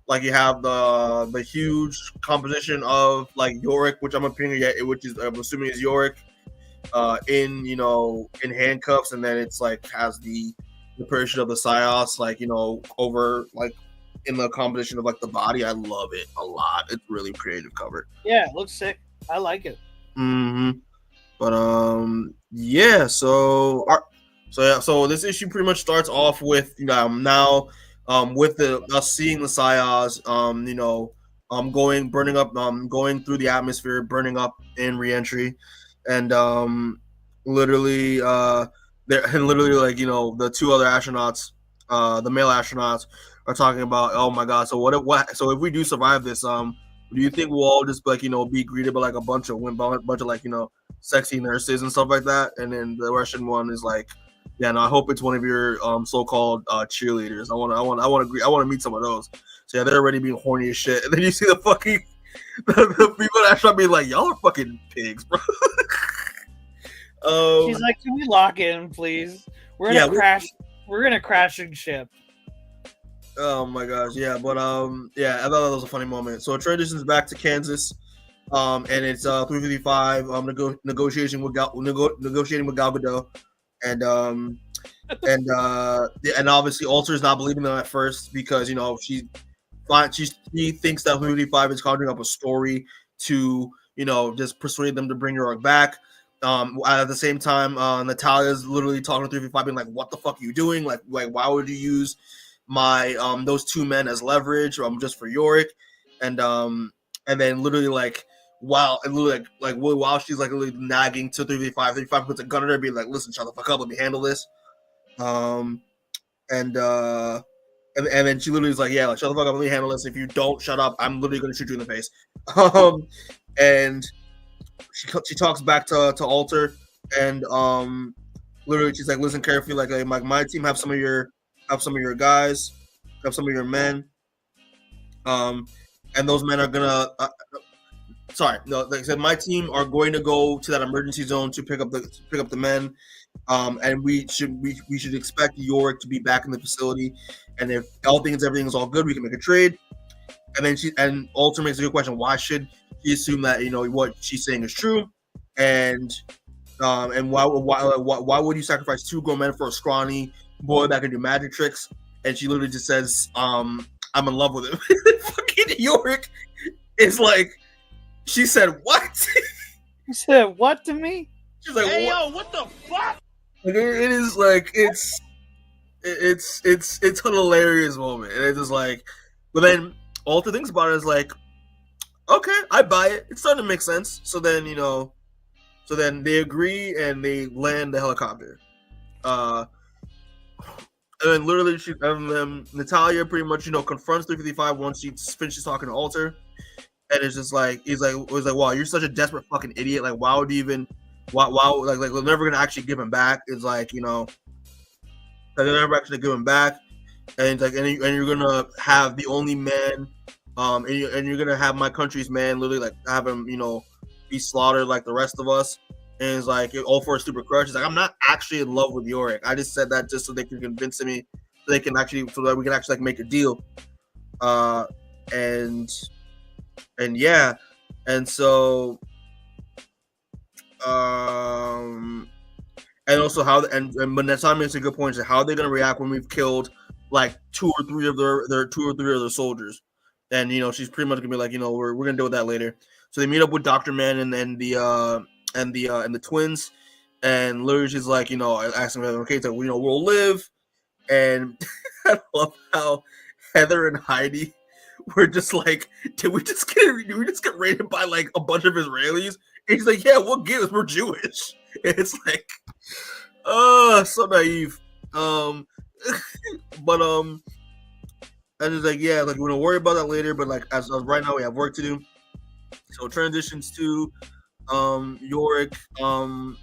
like, you have the huge composition of like Yorick, which I'm assuming is Yorick, in, you know, in handcuffs, and then it's like has the portion of the Soyuz, like, you know, over like in the composition of like the body. I love it a lot. It's really creative cover. Yeah, it looks sick. I like it. Mm-hmm. But yeah. So this issue pretty much starts off with, you know, now with us seeing the Soyuz, you know, going through the atmosphere, burning up in reentry, and literally like, you know, the two other astronauts, the male astronauts, are talking about, oh my god, so so if we do survive this, do you think we'll all just, like, you know, be greeted by like a bunch of like, you know, sexy nurses and stuff like that? And then the Russian one is like, yeah, no, I hope it's one of your so-called cheerleaders. I want to meet some of those. So yeah, they're already being horny as shit. And then you see the fucking the people that should be like, y'all are fucking pigs, bro. She's like, can we lock in, please? We're gonna crash. We're gonna crash and ship. Oh my gosh, yeah, but yeah, I thought that was a funny moment. So it transitions back to Kansas, and it's 355 negotiating with Gal Gadot, and obviously Alter's not believing them at first because, you know, she thinks that 355 is conjuring up a story to, you know, just persuade them to bring Yorick back. At the same time, Natalia's literally talking to 355, being like, "What the fuck are you doing? Like why would you use my those two men as leverage just for Yorick?" And then literally like while she's like literally nagging to 355 puts a gun at her, being like, "Listen, shut the fuck up, let me handle this." And then she literally is like, "Yeah, like, shut the fuck up, let me handle this. If you don't shut up, I'm literally gonna shoot you in the face." And she talks back to Alter, and literally she's like, "Listen carefully, like my team have some of your guys, have some of your men, and those men are gonna sorry, no, like I said, my team are going to go to that emergency zone to pick up the men. And we should expect Yorick to be back in the facility. And if everything's all good, we can make a trade. And then Alter makes a good question: why should he assume that what she's saying is true? And why would you sacrifice 2 grown men for a scrawny boy that can do magic tricks? And she literally just says, I'm in love with him. Fucking Yorick is like, she said what? You said what to me? She's like, Hey, yo, what the fuck? Like, it is like it's a hilarious moment, and it's just like, but then Alter thinks about it is like, okay, I buy it. It's starting to make sense. So then so then they agree and they land the helicopter. And then literally, Natalia pretty much confronts 355 once she finishes talking to Alter, and it's just like it was like, wow, you're such a desperate fucking idiot. Like, why would you even? Why like we're never gonna actually give him back? It's like like they're never actually give him back, and it's like and you're gonna have the only man, and you're gonna have my country's man literally like have him be slaughtered like the rest of us. And it's like all for a stupid crush. It's like, I'm not actually in love with Yorick. I just said that just so they can convince me, so that we can actually like make a deal. And yeah, and so and also how and but Natami makes a good point. Is how they're gonna react when we've killed like 2 or 3 of their soldiers. And she's pretty much gonna be like, we're gonna deal with that later. So they meet up with Dr. Man and the twins, and literally she's like, asking them, okay, so we'll live. And I love how Heather and Heidi were just like, did we just get raided by like a bunch of Israelis? And he's like, yeah, what gives? We're Jewish. And it's like, so naive. But and it's like, yeah, like we're gonna worry about that later, but like as of right now we have work to do. So transitions to Yorick, and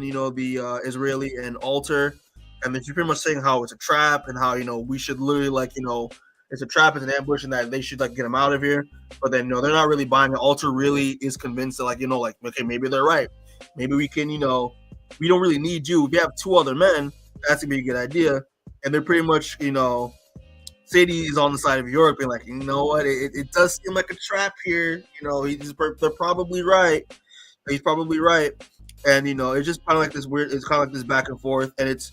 the Israeli and Alter, and then she's pretty much saying how it's a trap and how we should literally like it's a trap, it's an ambush, and that they should like get him out of here. But then they're not really buying it. Alter really is convinced that like like okay, maybe they're right. Maybe we can we don't really need you. If you have 2 other men, that's gonna be a good idea. And they're pretty much Sadie is on the side of Yorick, being like, you know what, it does seem like a trap here. They're probably right. He's probably right. And it's just kind of like this weird. It's kind of like this back and forth, and it's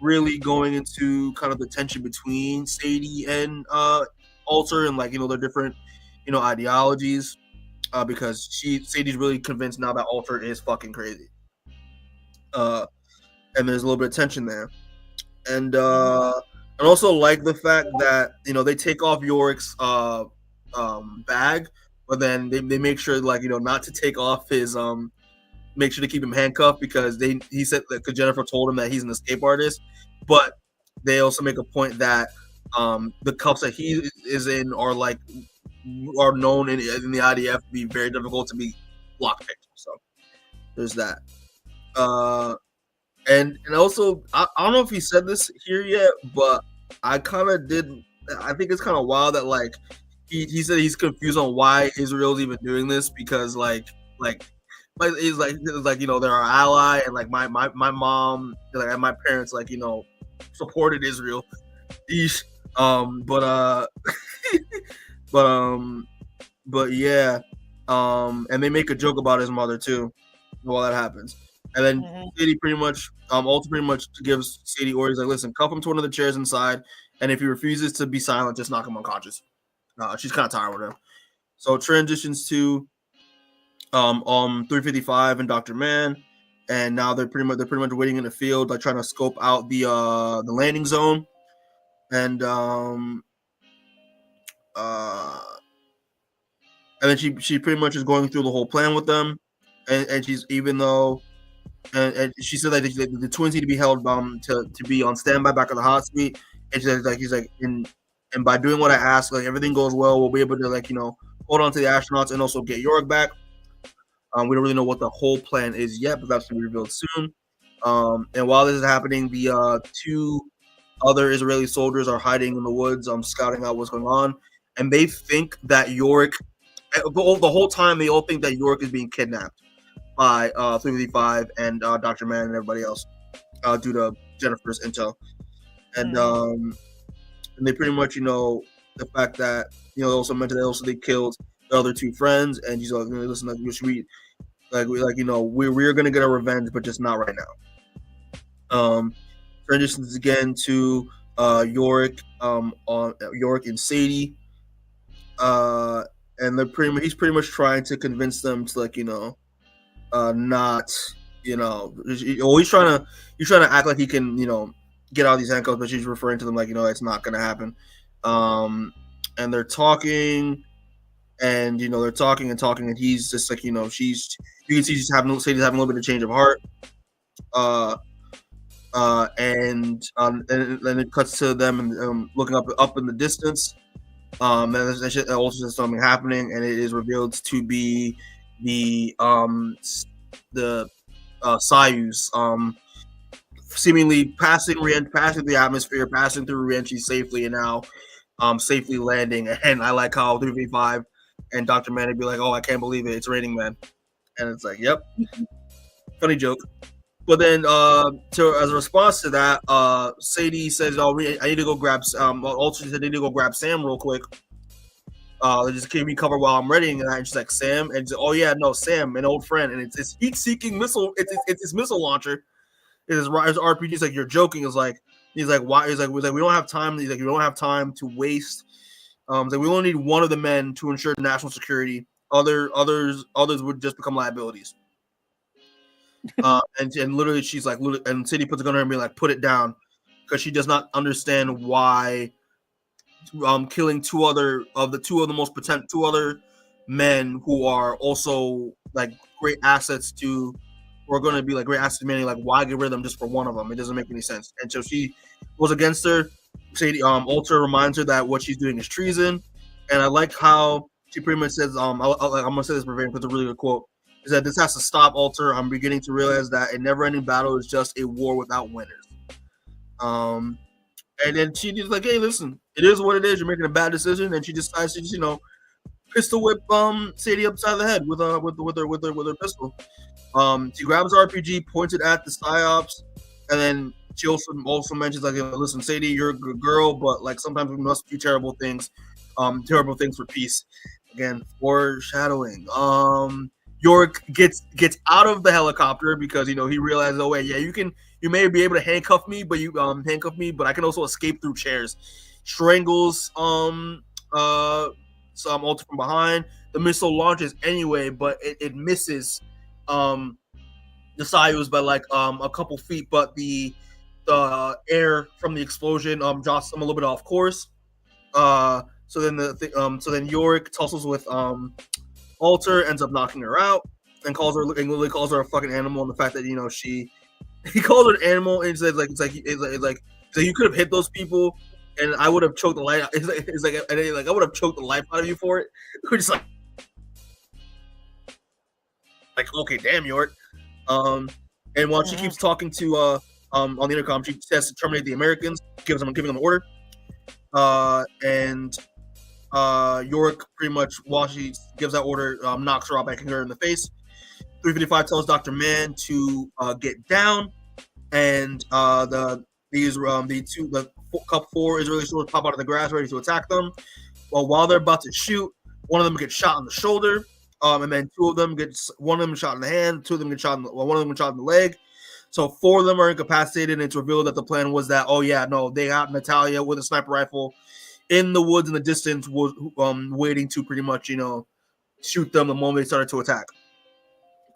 really going into kind of the tension between Sadie and Alter, and like their different ideologies, because Sadie's really convinced now that Alter is fucking crazy. And there's a little bit of tension there, and also like the fact that they take off Yorick's bag, but then they make sure like not to take off his make sure to keep him handcuffed, because he said that because Jennifer told him that he's an escape artist. But they also make a point that the cuffs that he is in are known in the IDF to be very difficult to be lockpicked. So there's that. And also I don't know if he said this here yet, but I kind of did. I think it's kind of wild that like he said he's confused on why Israel's even doing this, because like he's like they're our ally, and like my mom like and my parents like supported Israel. But yeah, and they make a joke about his mother too while that happens. And then Sadie pretty much, Alter pretty much gives Sadie orders like, listen, cuff him to one of the chairs inside, and if he refuses to be silent, just knock him unconscious. She's kind of tired with him. So transitions to 355 and Dr. Man, and now they're pretty much waiting in the field, like trying to scope out the landing zone, and then she pretty much is going through the whole plan with them, and she's and she said that the twins need to be held to be on standby back at the hot suite, and he's like and by doing what I asked, like everything goes well, we'll be able to like hold on to the astronauts and also get Yorick back. We don't really know what the whole plan is yet, but that's going to be revealed soon. And while this is happening, the 2 other Israeli soldiers are hiding in the woods, scouting out what's going on, and they think that Yorick the whole time they all think that Yorick is being kidnapped by 355 and Dr. Mann and everybody else due to Jennifer's intel. And they pretty much, the fact that, they also mentioned that also they killed the other two friends, and he's like, listen, like, we're gonna get our revenge, but just not right now. Transitions again to Yorick, on Yorick and Sadie, and he's pretty much trying to convince them to, like, not, he's trying to act like he can, get out of these handcuffs, but she's referring to them like, it's not gonna happen. And they're talking, and they're talking, and he's just like, you can see Sadie's having a little bit of change of heart. And then it cuts to them and looking up in the distance. And there's also something happening, and it is revealed to be the Soyuz, seemingly passing the atmosphere, passing through re-entry safely, and now safely landing. And I like how 3v5 and Dr. Mann would be like, "Oh, I can't believe it, it's raining, man," and it's like, "Yep." Funny joke. But then, as a response to that, Sadie says, "Oh, I need to go grab." Also said, "I need to go grab Sam real quick. Just keep me covered while I'm readying." And she's like, "Sam," and she's like, "Oh yeah, no, Sam, an old friend." And it's this heat-seeking missile. It's his missile launcher. His RPG. He's like, "You're joking." He's like, "Why?" He's like, "We don't have time." He's like, "We don't have time to waste." He's like, "We only need one of the men to ensure national security. Others would just become liabilities." And literally, she's like, and Sadie puts a gun on her and be like, "Put it down," because she does not understand why killing two other men who are also like great assets to, or going to be like great assets to Manny. Like, why get rid of them just for one of them? It doesn't make any sense. And so she goes against her. Sadie, Alter reminds her that what she's doing is treason, and I like how she pretty much says, I'm gonna say this verbatim because it's a really good quote. Is that this has to stop, Alter. I'm beginning to realize that a never-ending battle is just a war without winners. And then she's like, "Hey, listen, it is what it is. You're making a bad decision," and she decides to just, pistol whip Sadie upside the head with her pistol. She grabs her RPG, points it at the psyops, and then she also mentions like, "Listen, Sadie, you're a good girl, but like sometimes we must do terrible things for peace." Again, foreshadowing. Yorick gets out of the helicopter because he realizes, oh wait, yeah, you may be able to handcuff me, but I can also escape through chairs. Strangles some Alter from behind. The missile launches anyway, but it misses the Soyuz by like a couple feet, but the air from the explosion jostles them a little bit off course. So then Yorick tussles with Alter, ends up knocking her out, and literally calls her a fucking animal. And the fact that he calls her an animal, and he says like you could have hit those people, and I would have choked the life. It's like I would have choked the life out of you for it. We're just like okay, damn, Yorick. And while she keeps talking to on the intercom, she says to terminate the Americans, giving them an order. And Yorick pretty much, while she gives that order, knocks her out by kicking her in the face. 355 tells Dr. Mann to get down, and the Cup 4 Israeli soldiers pop out of the grass ready to attack them. While they're about to shoot, one of them gets shot in the shoulder, and then one of them shot in the hand, one of them get shot in the leg. So 4 of them are incapacitated, and it's revealed that the plan was that, they got Natalia with a sniper rifle in the woods in the distance, was waiting to pretty much, shoot them the moment they started to attack.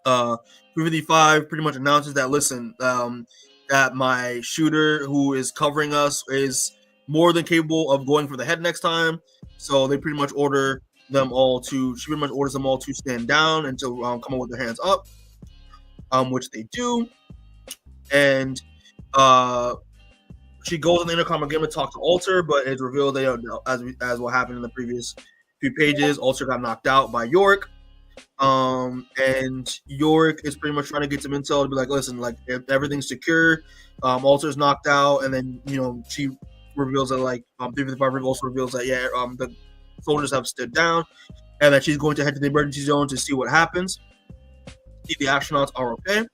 355 pretty much announces that, listen, that my shooter who is covering us is more than capable of going for the head next time. So they pretty much orders them all to stand down and to come up with their hands up, which they do. And she goes on the intercom again to talk to Alter, but it's revealed that as what happened in the previous few pages, Alter got knocked out by Yorick. And Yorick is pretty much trying to get some intel to be like, listen, like everything's secure. Alter's knocked out, and then she reveals that 355 also reveals that soldiers have stood down, and that she's going to head to the emergency zone to see what happens. See if the astronauts are okay.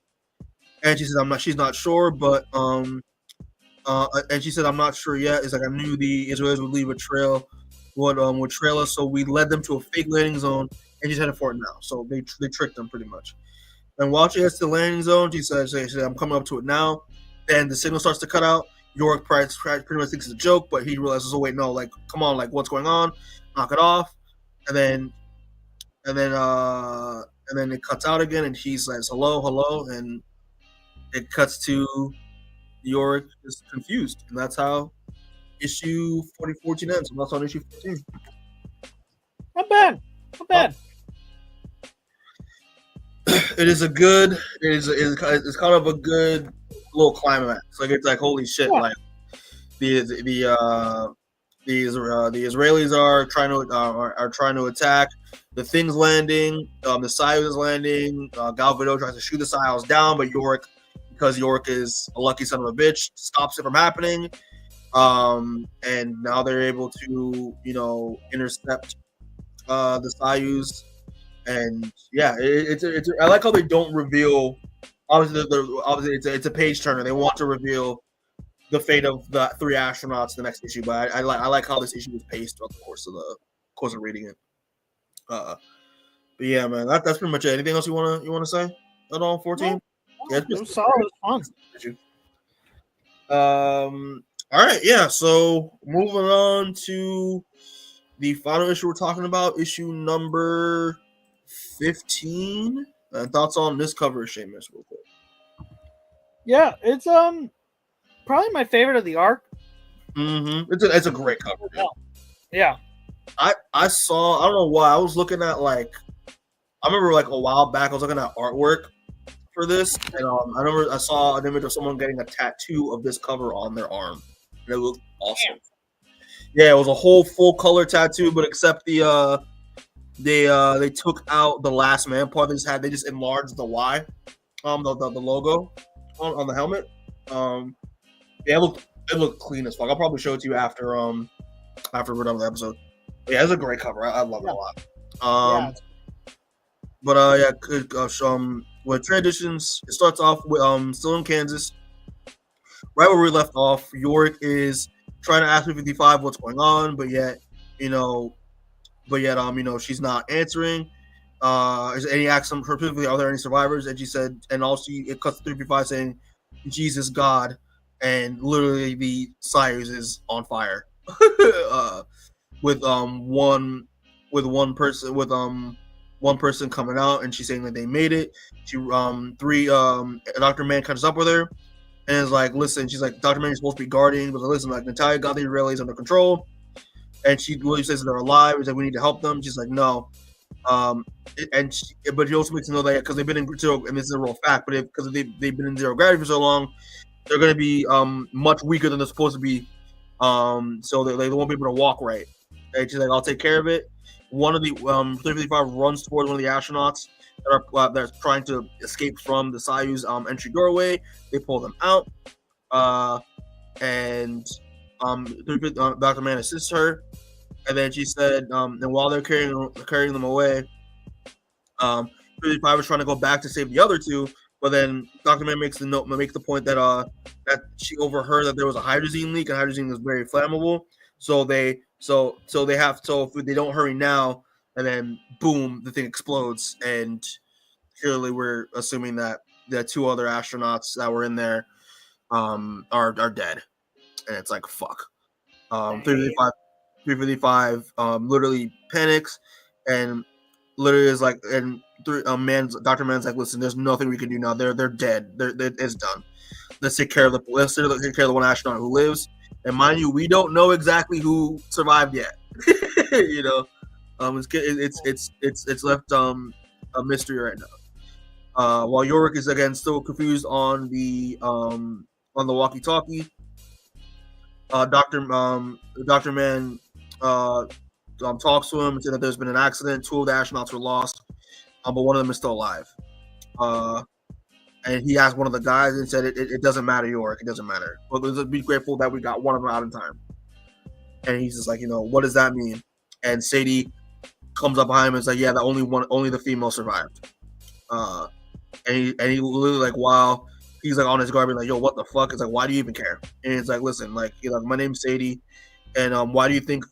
And she says, she's not sure, but and she said, I'm not sure yet. It's like, I knew the Israelis would leave a trail, would trail us, so we led them to a fake landing zone, and she's headed for it now. So they tricked them pretty much. And while she gets to the landing zone, she says, I'm coming up to it now. And the signal starts to cut out. Yorick pretty much thinks it's a joke, but he realizes, oh wait, no, like, come on, like, what's going on? Knock it off. And then it cuts out again, and he says, hello, and it cuts to Yorick is confused, and that's how issue 4014 ends. And that's on issue 14. Not bad. It's kind of a good little climax. Like, it's like, holy shit, like the Israelis are trying to attack. The thing's landing. The Soyuz is landing. Gal Gadot tries to shoot the Soyuz down, but Yorick, because Yorick is a lucky son of a bitch, stops it from happening. And now they're able to, intercept the Soyuz. And yeah, I like how they don't reveal. Obviously, it's a page turner. They want to reveal the fate of the 3 astronauts in the next issue, but I like how this issue was paced throughout the course of reading it. But yeah, man, that's pretty much it. Anything else you wanna say at all? 14. Yeah, it was solid. It was fun. All right, yeah. So moving on to the final issue we're talking about, issue number 15. Thoughts on this cover, Seamus, real quick? Yeah, it's probably my favorite of the arc. Mm-hmm. It's a great cover. Man. Yeah. I don't know why, I was looking at, like, I remember like a while back I was looking at artwork for this, and I remember I saw an image of someone getting a tattoo of this cover on their arm, and it looked awesome. Yeah, it was a whole full color tattoo, but except they took out the last man part. They just enlarged the Y, the logo on the helmet. Yeah, it looked clean as fuck. I'll probably show it to you after we're done with the episode. But yeah, it's a great cover. I love it a lot. With transitions, it starts off with still in Kansas, right where we left off. Yorick is trying to ask 55 what's going on, but yet she's not answering. And he asks them specifically, are there any survivors? And she said, and also it cuts to 355 saying, Jesus God, and literally the Soyuz is on fire. with one person coming out, and she's saying that they made it. Dr. Mann catches up with her and is like, listen, she's like, Dr. Mann is supposed to be guarding, but listen, like, Natalia got the Israelis under control, and she really says that they're alive. He's like, we need to help them. She's like, no. But she also makes to know that because they've been in zero, and this is a real fact, but because they've been in zero gravity for so long, they're going to be much weaker than they're supposed to be. So they won't be able to walk right. And she's like, I'll take care of it. One of the 355 runs towards one of the astronauts that are trying to escape from the Soyuz entry doorway. They pull them out, and Dr. Mann assists her. And then she said, and while they're carrying them away, 355 is trying to go back to save the other two. But then Dr. Mann makes the point that she overheard that there was a hydrazine leak, and hydrazine is very flammable. So if they don't hurry now, and then boom, the thing explodes, and clearly we're assuming that the 2 other astronauts that were in there are dead, and it's like fuck. 355 literally panics and literally is like, and Dr. Mann's like, listen, there's nothing we can do now. They're dead. It's done. Let's take care of the one astronaut who lives. And mind you, we don't know exactly who survived yet. It's left a mystery right now. While Yorick is again still confused on the walkie-talkie, Dr. Mann talks to him and said that there's been an accident. 2 of the astronauts were lost, but one of them is still alive. And he asked one of the guys and said, it doesn't matter, Yorick. It doesn't matter. But let's be grateful that we got one of them out in time. And he's just like, what does that mean? and Sadie comes up behind him and is like, yeah, only the female survived. And he literally like while he's like on his guard, being like, yo, what the fuck? It's like, why do you even care? And it's like, listen, like, my name's Sadie, and why do you think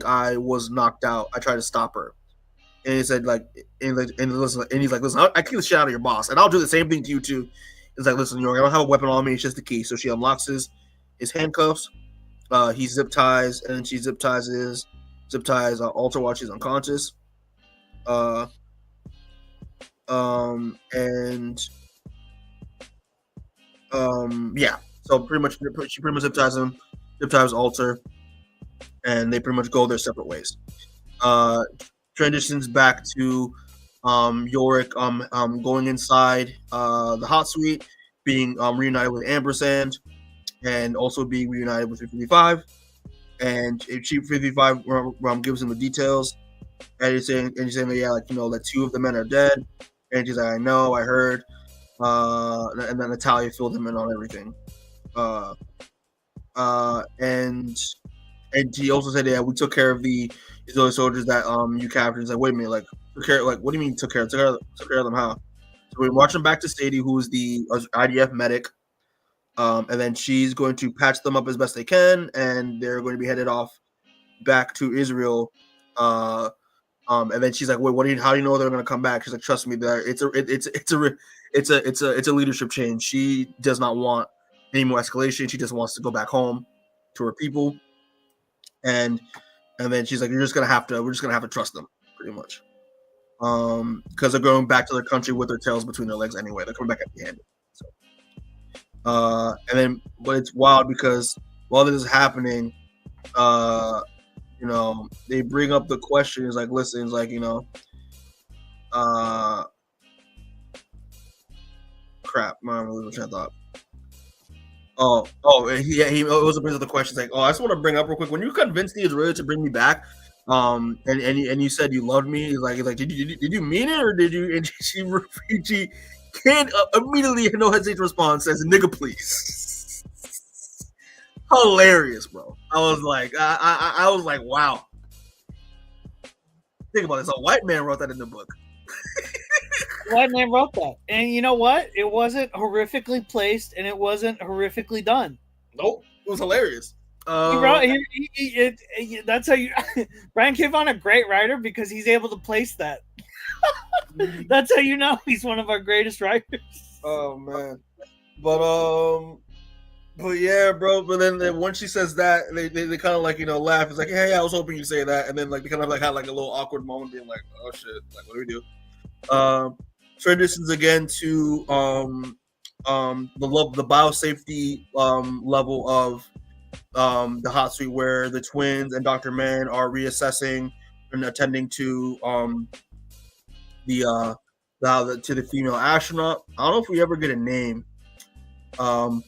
I was knocked out? I tried to stop her. And he said, like, and he's like, listen, I kick the shit out of your boss, and I'll do the same thing to you too. It's like, listen, I don't have a weapon on me. It's just the key. So she unlocks his handcuffs. He zip ties, and then she zip ties Alter while she's unconscious. Yeah. So pretty much she zip ties Alter, and they pretty much go their separate ways. Transitions back to Yorick going inside the hot suite, being reunited with Ampersand, and also being reunited with 355. And Chief 55 gives him the details, and he's saying that, yeah, like, that two of the men are dead. And he's like, I know, I heard. And then Natalia filled him in on everything. And he also said, yeah, we took care of these other soldiers that you captured. He's like, wait a minute, like, took care, like, what do you mean took care of them? How? So we march them back to Sadie, who's the IDF medic. And then she's going to patch them up as best they can, and they're going to be headed off back to Israel. And then she's like, "Wait, how do you know they're going to come back?" She's like, "Trust me, it's a leadership change. She does not want any more escalation. She just wants to go back home to her people." And then she's like, we're just gonna have to trust them, pretty much, because they're going back to their country with their tails between their legs anyway. They're coming back empty-handed. So. And then, but it's wild because while this is happening, they bring up the question. It's like, listen, it's like, crap, man, which I thought. He also brings up the question. Like, I just want to bring up real quick. When you convinced the Israelis to bring me back, and you said you loved me, he's like, did you mean it, or did you? And she can't immediately, no hesitation response, says, "Nigga, please." Hilarious, bro. I was like, I was like, wow. Think about this. A white man wrote that in the book. White man wrote that, and you know what? It wasn't horrifically placed, and it wasn't horrifically done. Nope, it was hilarious. He wrote. That's how you. Brian Kivon, a great writer, because he's able to place that. That's how you know he's one of our greatest writers. Oh man, but yeah, bro. But then once she says that, they kind of like laugh. It's like, hey, I was hoping you'd say that, and then like they kind of like had like a little awkward moment, being like, oh shit, like what do we do? Transitions again to the biosafety level of the hot suite, where the twins and Dr. Mann are reassessing and attending to to the female astronaut. I don't know if we ever get a name, but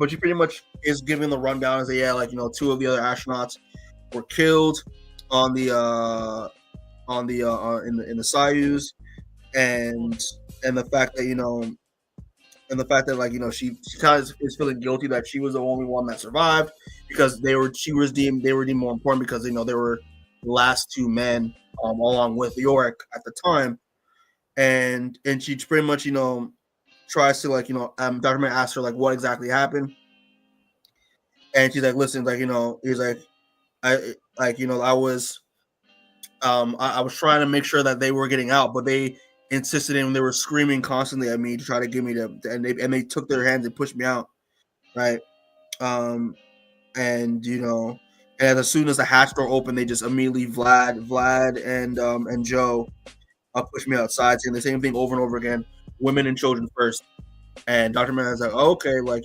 she pretty much is giving the rundown. Is that, yeah, like two of the other astronauts were killed in the Soyuz, and the fact that like she kind of is feeling guilty that she was the only one that survived, because they were deemed more important, because they were the last two men along with Yorick at the time, and she pretty much tries to like Dr. Mann asked her like what exactly happened, and she's like, listen, like he's like, I was trying to make sure that they were getting out, but they insisted, and they were screaming constantly at me to try to get me to, and they took their hands and pushed me out, right? And and as soon as the hatch door opened, they just immediately Vlad and Joe pushed me outside, saying the same thing over and over again: women and children first. And Dr. Mann is like, oh, okay, like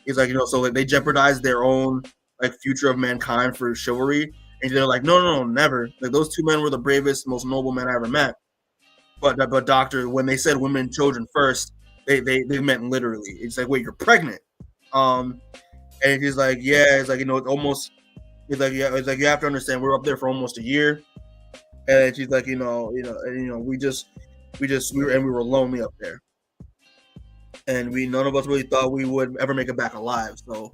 he's like, so like they jeopardized their own like future of mankind for chivalry. And they're like, no, never. Like those two men were the bravest, most noble men I ever met. But doctor, when they said women and children first, they meant literally. It's like, wait, you're pregnant. And he's like, yeah. It's like it's almost. He's like, yeah. It's like, you have to understand, we were up there for almost a year. And she's like, we were lonely up there, and none of us really thought we would ever make it back alive. So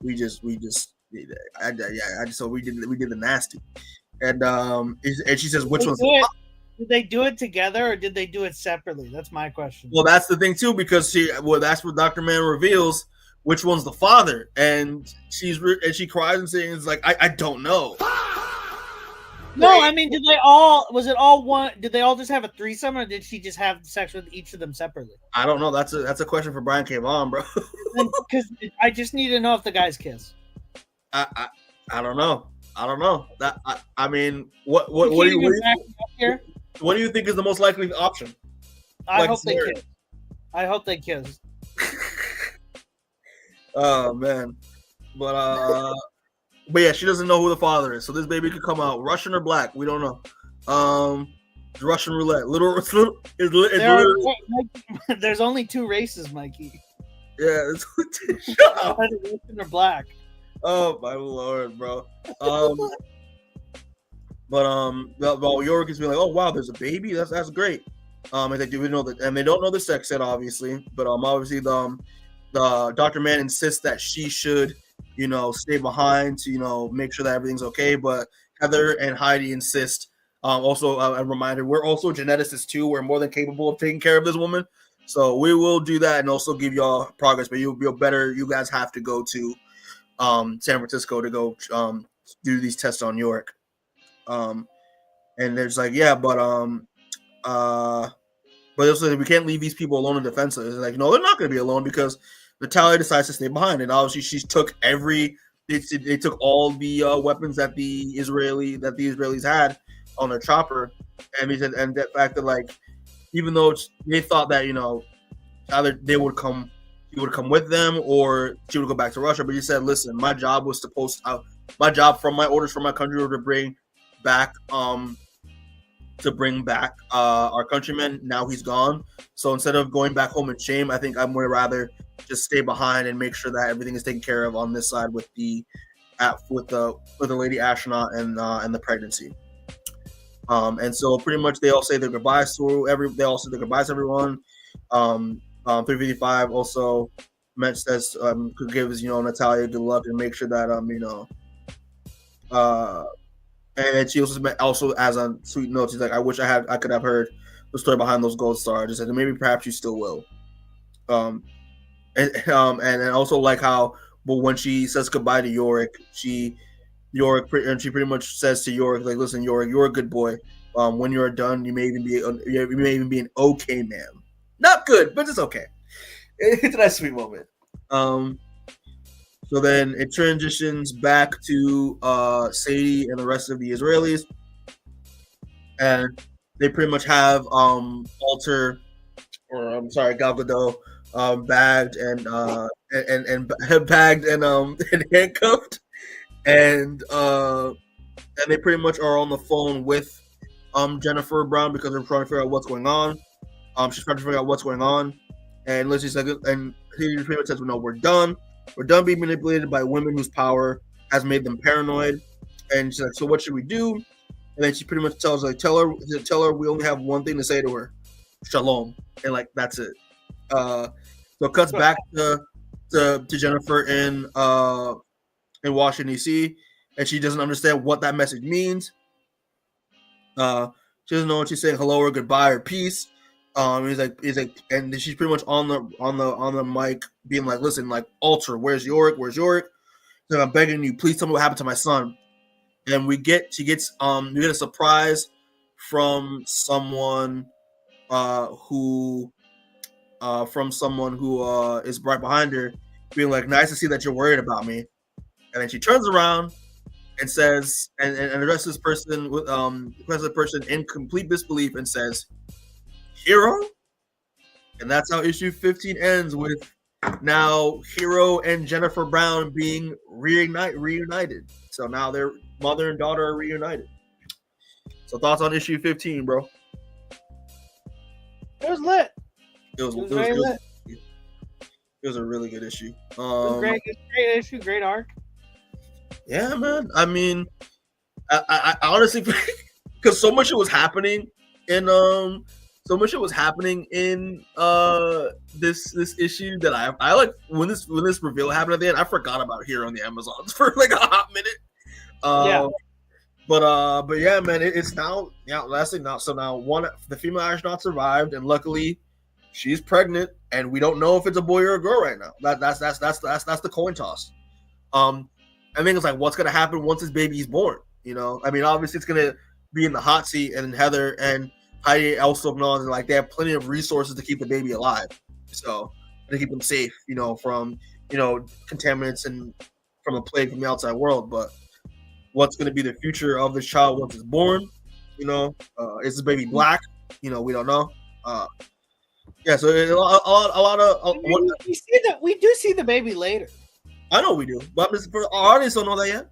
we just So we did the nasty, and she says which one's. Did they do it together or did they do it separately? That's my question. Well, that's the thing too, because that's what Dr. Man reveals which one's the father, and she cries and says like I don't know. No, I mean, was it all one? Did they all just have a threesome, or did she just have sex with each of them separately? I don't know. That's a question for Brian K. Vaughan, bro. Because I just need to know if the guys kiss. I don't know. I mean, what do you think is the most likely option? I hope they kiss. I hope they kiss. Oh man, but yeah, she doesn't know who the father is, so this baby could come out Russian or black. We don't know. Russian roulette. There's only two races, Mikey. Yeah, shut up. Russian or black. Oh my lord, bro. But Yorick is being like, oh wow, there's a baby. That's great. And they do know that, and they don't know the sex yet, obviously. But obviously the Dr. Man insists that she should, stay behind to make sure that everything's okay. But Heather and Heidi insist. Also, a reminder: we're also geneticists too. We're more than capable of taking care of this woman, so we will do that and also give y'all progress. But you'll better. You guys have to go to San Francisco to go do these tests on Yorick. And there's like, yeah, but also we can't leave these people alone and defenseless. It's like, no, they're not going to be alone because Natalia decides to stay behind, and obviously she took they took all the weapons that the Israelis had on their chopper, and the fact that like, even though they thought that either she would come with them or she would go back to Russia, but he said, listen, my job was to my job from my orders from my country were to bring back our countryman. Now he's gone, so instead of going back home in shame, I think I'm going to rather just stay behind and make sure that everything is taken care of on this side with the lady astronaut and the pregnancy. And so pretty much they all say their goodbyes to everyone. 355 also says gives Natalia good luck and make sure that and she also as a sweet note, she's like, I wish I could have heard the story behind those gold stars. Just said maybe perhaps you still will. And also like how, but when she says goodbye to Yorick, she pretty much says to Yorick, like, listen, Yorick, you're a good boy. When you're done, you may even be an okay man. Not good, but it's okay. It's a nice sweet moment. So then it transitions back to Sadie and the rest of the Israelis, and they pretty much have Gal Gadot bagged and handcuffed, and they pretty much are on the phone with Jennifer Brown because they're trying to figure out what's going on. She's trying to figure out what's going on, and Lizzie's like, and he pretty much says, "No, we're done. We're done being manipulated by women whose power has made them paranoid." And she's like, "So what should we do?" And then she pretty much tells, like, tell her we only have one thing to say to her, shalom, and like that's it. So it cuts back to Jennifer in Washington D.C., and she doesn't understand what that message means. She doesn't know what she's saying, hello or goodbye or peace. He's like, and she's pretty much on the mic being like, listen, like, Alter, where's Yorick? So I'm begging you, please tell me what happened to my son. And we get a surprise from someone who is right behind her, being like, nice to see that you're worried about me. And then she turns around and says, and addresses the person in complete disbelief and says, Hero? And that's how issue 15 ends, with now Hero and Jennifer Brown being reunited. So now their mother and daughter are reunited. So thoughts on issue 15, bro? It was lit. It was very lit. It was a really good issue. It was great issue, great arc. Yeah, man. I mean, I honestly, because so much was happening in so much shit was happening in this issue that I like when this reveal happened at the end. I forgot about Hero on the Amazons for like a hot minute. Yeah. But yeah, man, it's now lastly now. So now the female astronaut survived, and luckily she's pregnant, and we don't know if it's a boy or a girl right now. That's the coin toss. I think it's like what's gonna happen once this baby is born. You know, I mean, obviously it's gonna be in the hot seat, and Heather and Heidi also acknowledge like they have plenty of resources to keep the baby alive, so to keep them safe. You know, from contaminants and from a plague from the outside world, but. What's going to be the future of this child once it's born? You know, is this baby black? You know, we don't know. Yeah, so a lot of we see that we do see the baby later. I know we do, but our audience don't know that yet.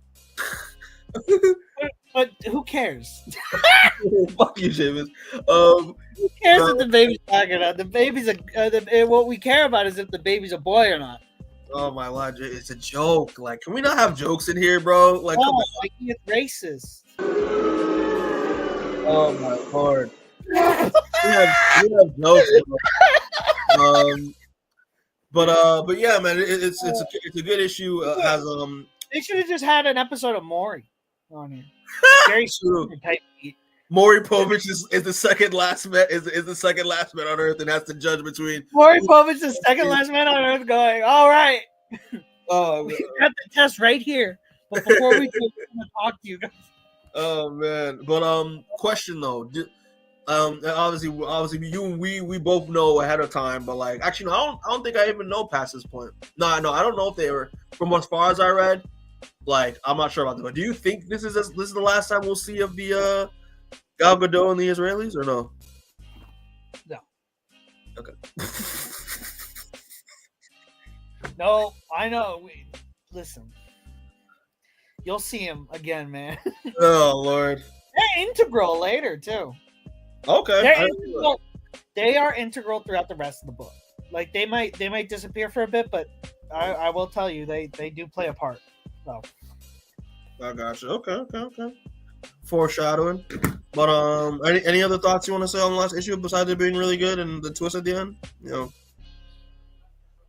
But who cares? Fuck you, Seamus. Who cares if the baby's black or not? The baby's what we care about is if the baby's a boy or not. Oh my lord, it's a joke. Like, can we not have jokes in here, bro? Like, like he's racist. Oh my lord. we have jokes. But yeah, man, it's a good issue. Has They should have just had an episode of Maury on here. Very true. Maury Povich is the second last man is the second last man on Earth, and has to judge between Maury Povich, the second last man on Earth, going, all right. Oh, we got the test right here. But before we do, we're gonna talk to you guys. Oh man, but question though, obviously you and we both know ahead of time, but like actually no, I don't think I even know past this point. No, I don't know if they were from as far as I read. Like I'm not sure about that. But do you think this is the last time we'll see of the Gal Gadot and the Israelis, or no? No. Okay. No, I know. Listen, you'll see him again, man. Oh Lord. They're integral later too. Okay. They are integral throughout the rest of the book. Like they might disappear for a bit, but I will tell you they do play a part. So. I got you. Okay. Foreshadowing. But any other thoughts you want to say on the last issue besides it being really good and the twist at the end? You know.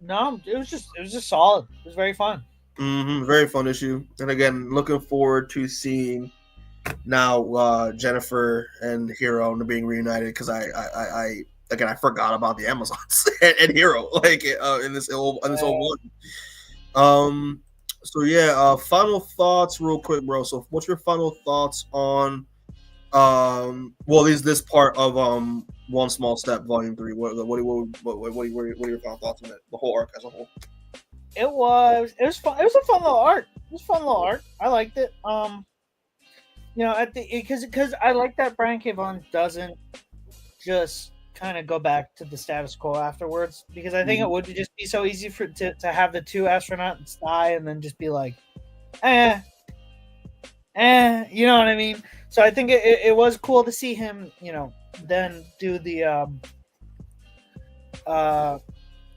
No, it was just solid. It was very fun. Very fun issue. And again, looking forward to seeing now Jennifer and Hero being reunited, because I forgot about the Amazons and Hero like in this old one. So yeah, final thoughts real quick, bro. So what's your final thoughts on this part of One Small Step Volume 3? What are your final thoughts on it? The whole arc as a whole. It was fun. It was a fun little arc. I liked it. Because I like that Brian K. Vaughan doesn't just kind of go back to the status quo afterwards, because I think it would just be so easy to have the two astronauts die and then just be like, you know what I mean? So I think it was cool to see him, then do the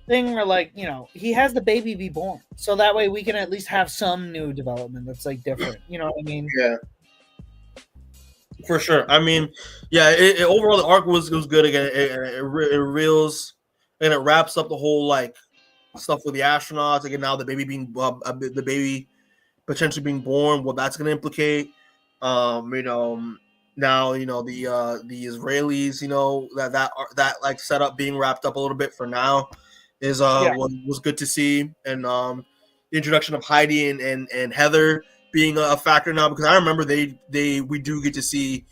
thing where, like, he has the baby be born, so that way we can at least have some new development that's like different. You know what I mean? Yeah. For sure. I mean, yeah. Overall, the arc was good again. It reels and it wraps up the whole like stuff with the astronauts. Again, now the baby being the baby potentially being born. What that's going to implicate. Now the Israelis. That like setup being wrapped up a little bit for now is was good to see, and the introduction of Heidi and Heather being a factor now, because I remember we do get to see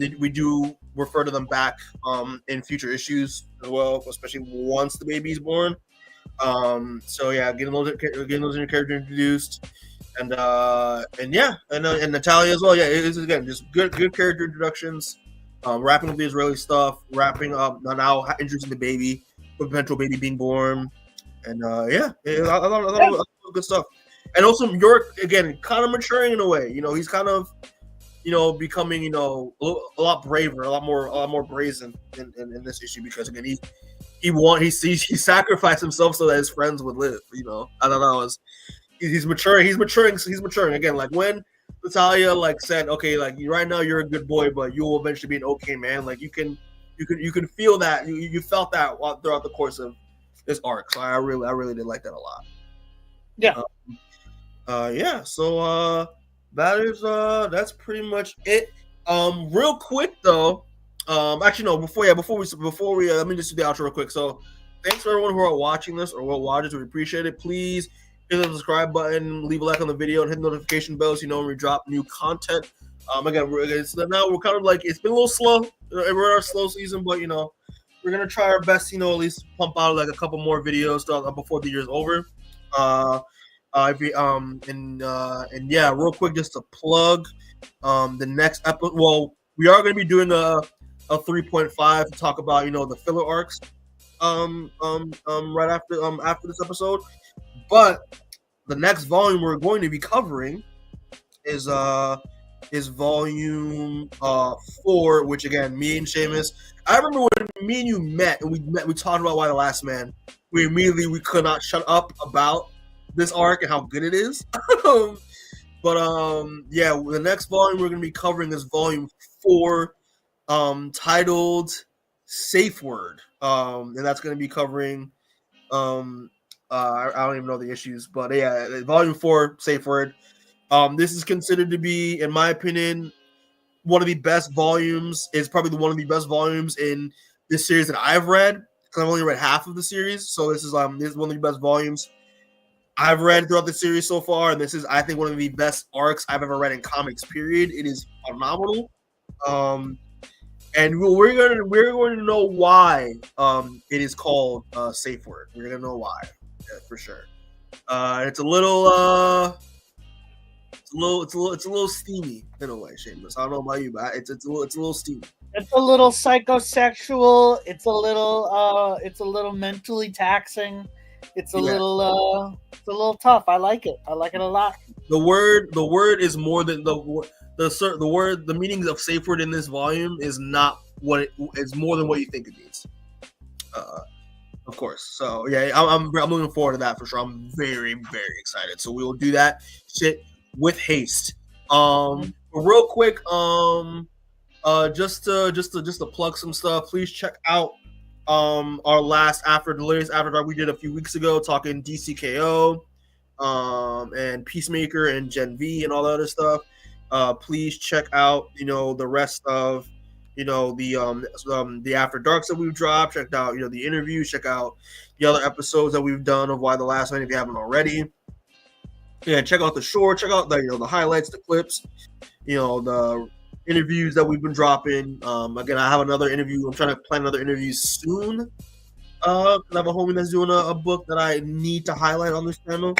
we do refer to them back in future issues as well, especially once the baby's born. So yeah, getting those new characters introduced, and Natalia as well. Yeah, it is again just good character introductions. Wrapping up the Israeli stuff, wrapping up now introducing the baby, the potential baby being born, and I thought it was good stuff. And also Yorick again, kind of maturing in a way. He's kind of, becoming, a lot braver, a lot more brazen in this issue, because again he sacrificed himself so that his friends would live. I don't know. He's maturing. He's maturing again. Like when Natalia like said, okay, like right now you're a good boy, but you will eventually be an okay man. Like you can you can feel that you felt that throughout the course of this arc. So I really did like that a lot. Yeah. Yeah. So that's pretty much it. Real quick though. Actually no. Before we let me just do the outro real quick. So thanks for everyone who are watching this or will watch this. We appreciate it. Please hit the subscribe button, leave a like on the video, and hit the notification bell so you know when we drop new content. Again, now we're kind of like it's been a little slow. We're in our slow season, but we're gonna try our best. At least pump out like a couple more videos before the year's over. And yeah, real quick, just to plug the next episode. Well, we are gonna be doing a 3.5 to talk about the filler arcs right after this episode. But the next volume we're going to be covering is volume 4, which again, me and Seamus. I remember when me and you met and we talked about Why the Last Man. We could not shut up about this arc and how good it is. But yeah, the next volume we're gonna be covering is volume 4, titled Safe Word. And that's gonna be covering I don't even know the issues, but yeah, volume 4, Safe Word. This is considered to be, in my opinion, one of the best volumes. It's probably one of the best volumes in this series that I've read, because I've only read half of the series. So this is one of the best volumes I've read throughout the series so far, and this is, I think, one of the best arcs I've ever read in comics. Period. It is phenomenal. And we're going to know why it is called Safe Word. We're going to know why, for sure. It's a little steamy in a way, Seamus. I don't know about you, but it's a little steamy. It's a little psychosexual. It's a little mentally taxing. It's a little tough. I like it. I like it a lot. The word is more than the word. The meanings of safe word in this volume is not what it is, more than what you think it means. Of course. So yeah, I'm looking forward to that for sure. I'm very, very excited. So we will do that shit with haste. Real quick, just to plug some stuff, please check out our last Delirious After Dark we did a few weeks ago, talking DCKO, and Peacemaker and Gen V and all that other stuff. Please check out the rest of the After Darks that we've dropped. Check out the interviews. Check out the other episodes that we've done of Why the Last Man if you haven't already. Yeah, check out the short. Check out the highlights, the clips, the interviews that we've been dropping. Again, I have another interview. I'm trying to plan another interview soon. I have a homie that's doing a book that I need to highlight on this channel.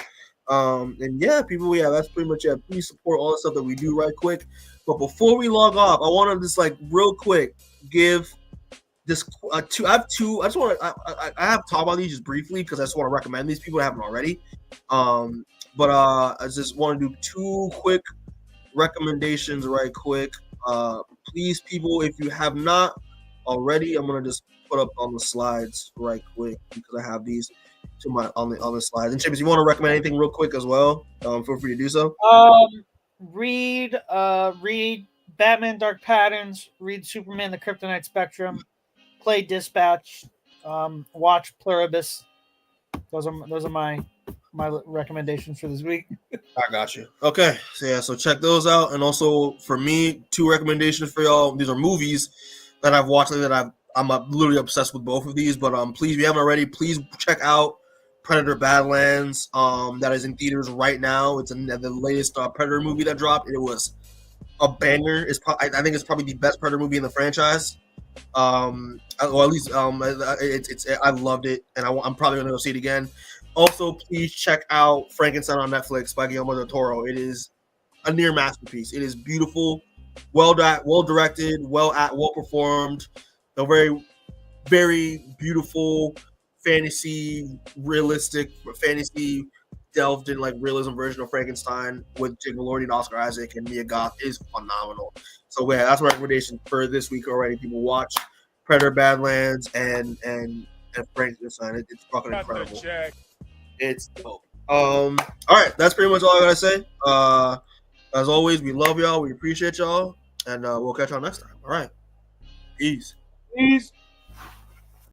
And yeah, people, that's pretty much it. Please support all the stuff that we do right quick. But before we log off, I want to just real quick give this two. I have two. I have to talk about these just briefly because I just want to recommend these people that haven't already. But I just want to do 2 quick recommendations right quick. Please, people, if you have not already, I'm gonna just put up on the slides right quick because I have these on the slides. And Chip, if you want to recommend anything real quick as well, feel free to do so. Read Batman Dark Patterns, read Superman the Kryptonite Spectrum, play Dispatch, watch Pluribus. Those are my recommendations for this week. I got you. Okay. So check those out. And also for me, 2 recommendations for y'all. These are movies that I've watched that I'm literally obsessed with both of these. But please, if you haven't already, please check out Predator Badlands. That is in theaters right now. It's the latest Predator movie that dropped. It was a banger. I think it's probably the best Predator movie in the franchise. Or at least I loved it, and I'm probably gonna go see it again. Also, please check out Frankenstein on Netflix by Guillermo del Toro. It is a near masterpiece. It is beautiful, well directed, well performed. A very, very beautiful realistic fantasy delved in realism version of Frankenstein with Jake Maloney and Oscar Isaac and Mia Goth is phenomenal. So yeah, that's my recommendation for this week already. People watch Predator Badlands and Frankenstein. It's fucking incredible. It's dope. All right, that's pretty much all I gotta say. As always, we love y'all, we appreciate y'all, and we'll catch y'all next time. All right, peace. Peace.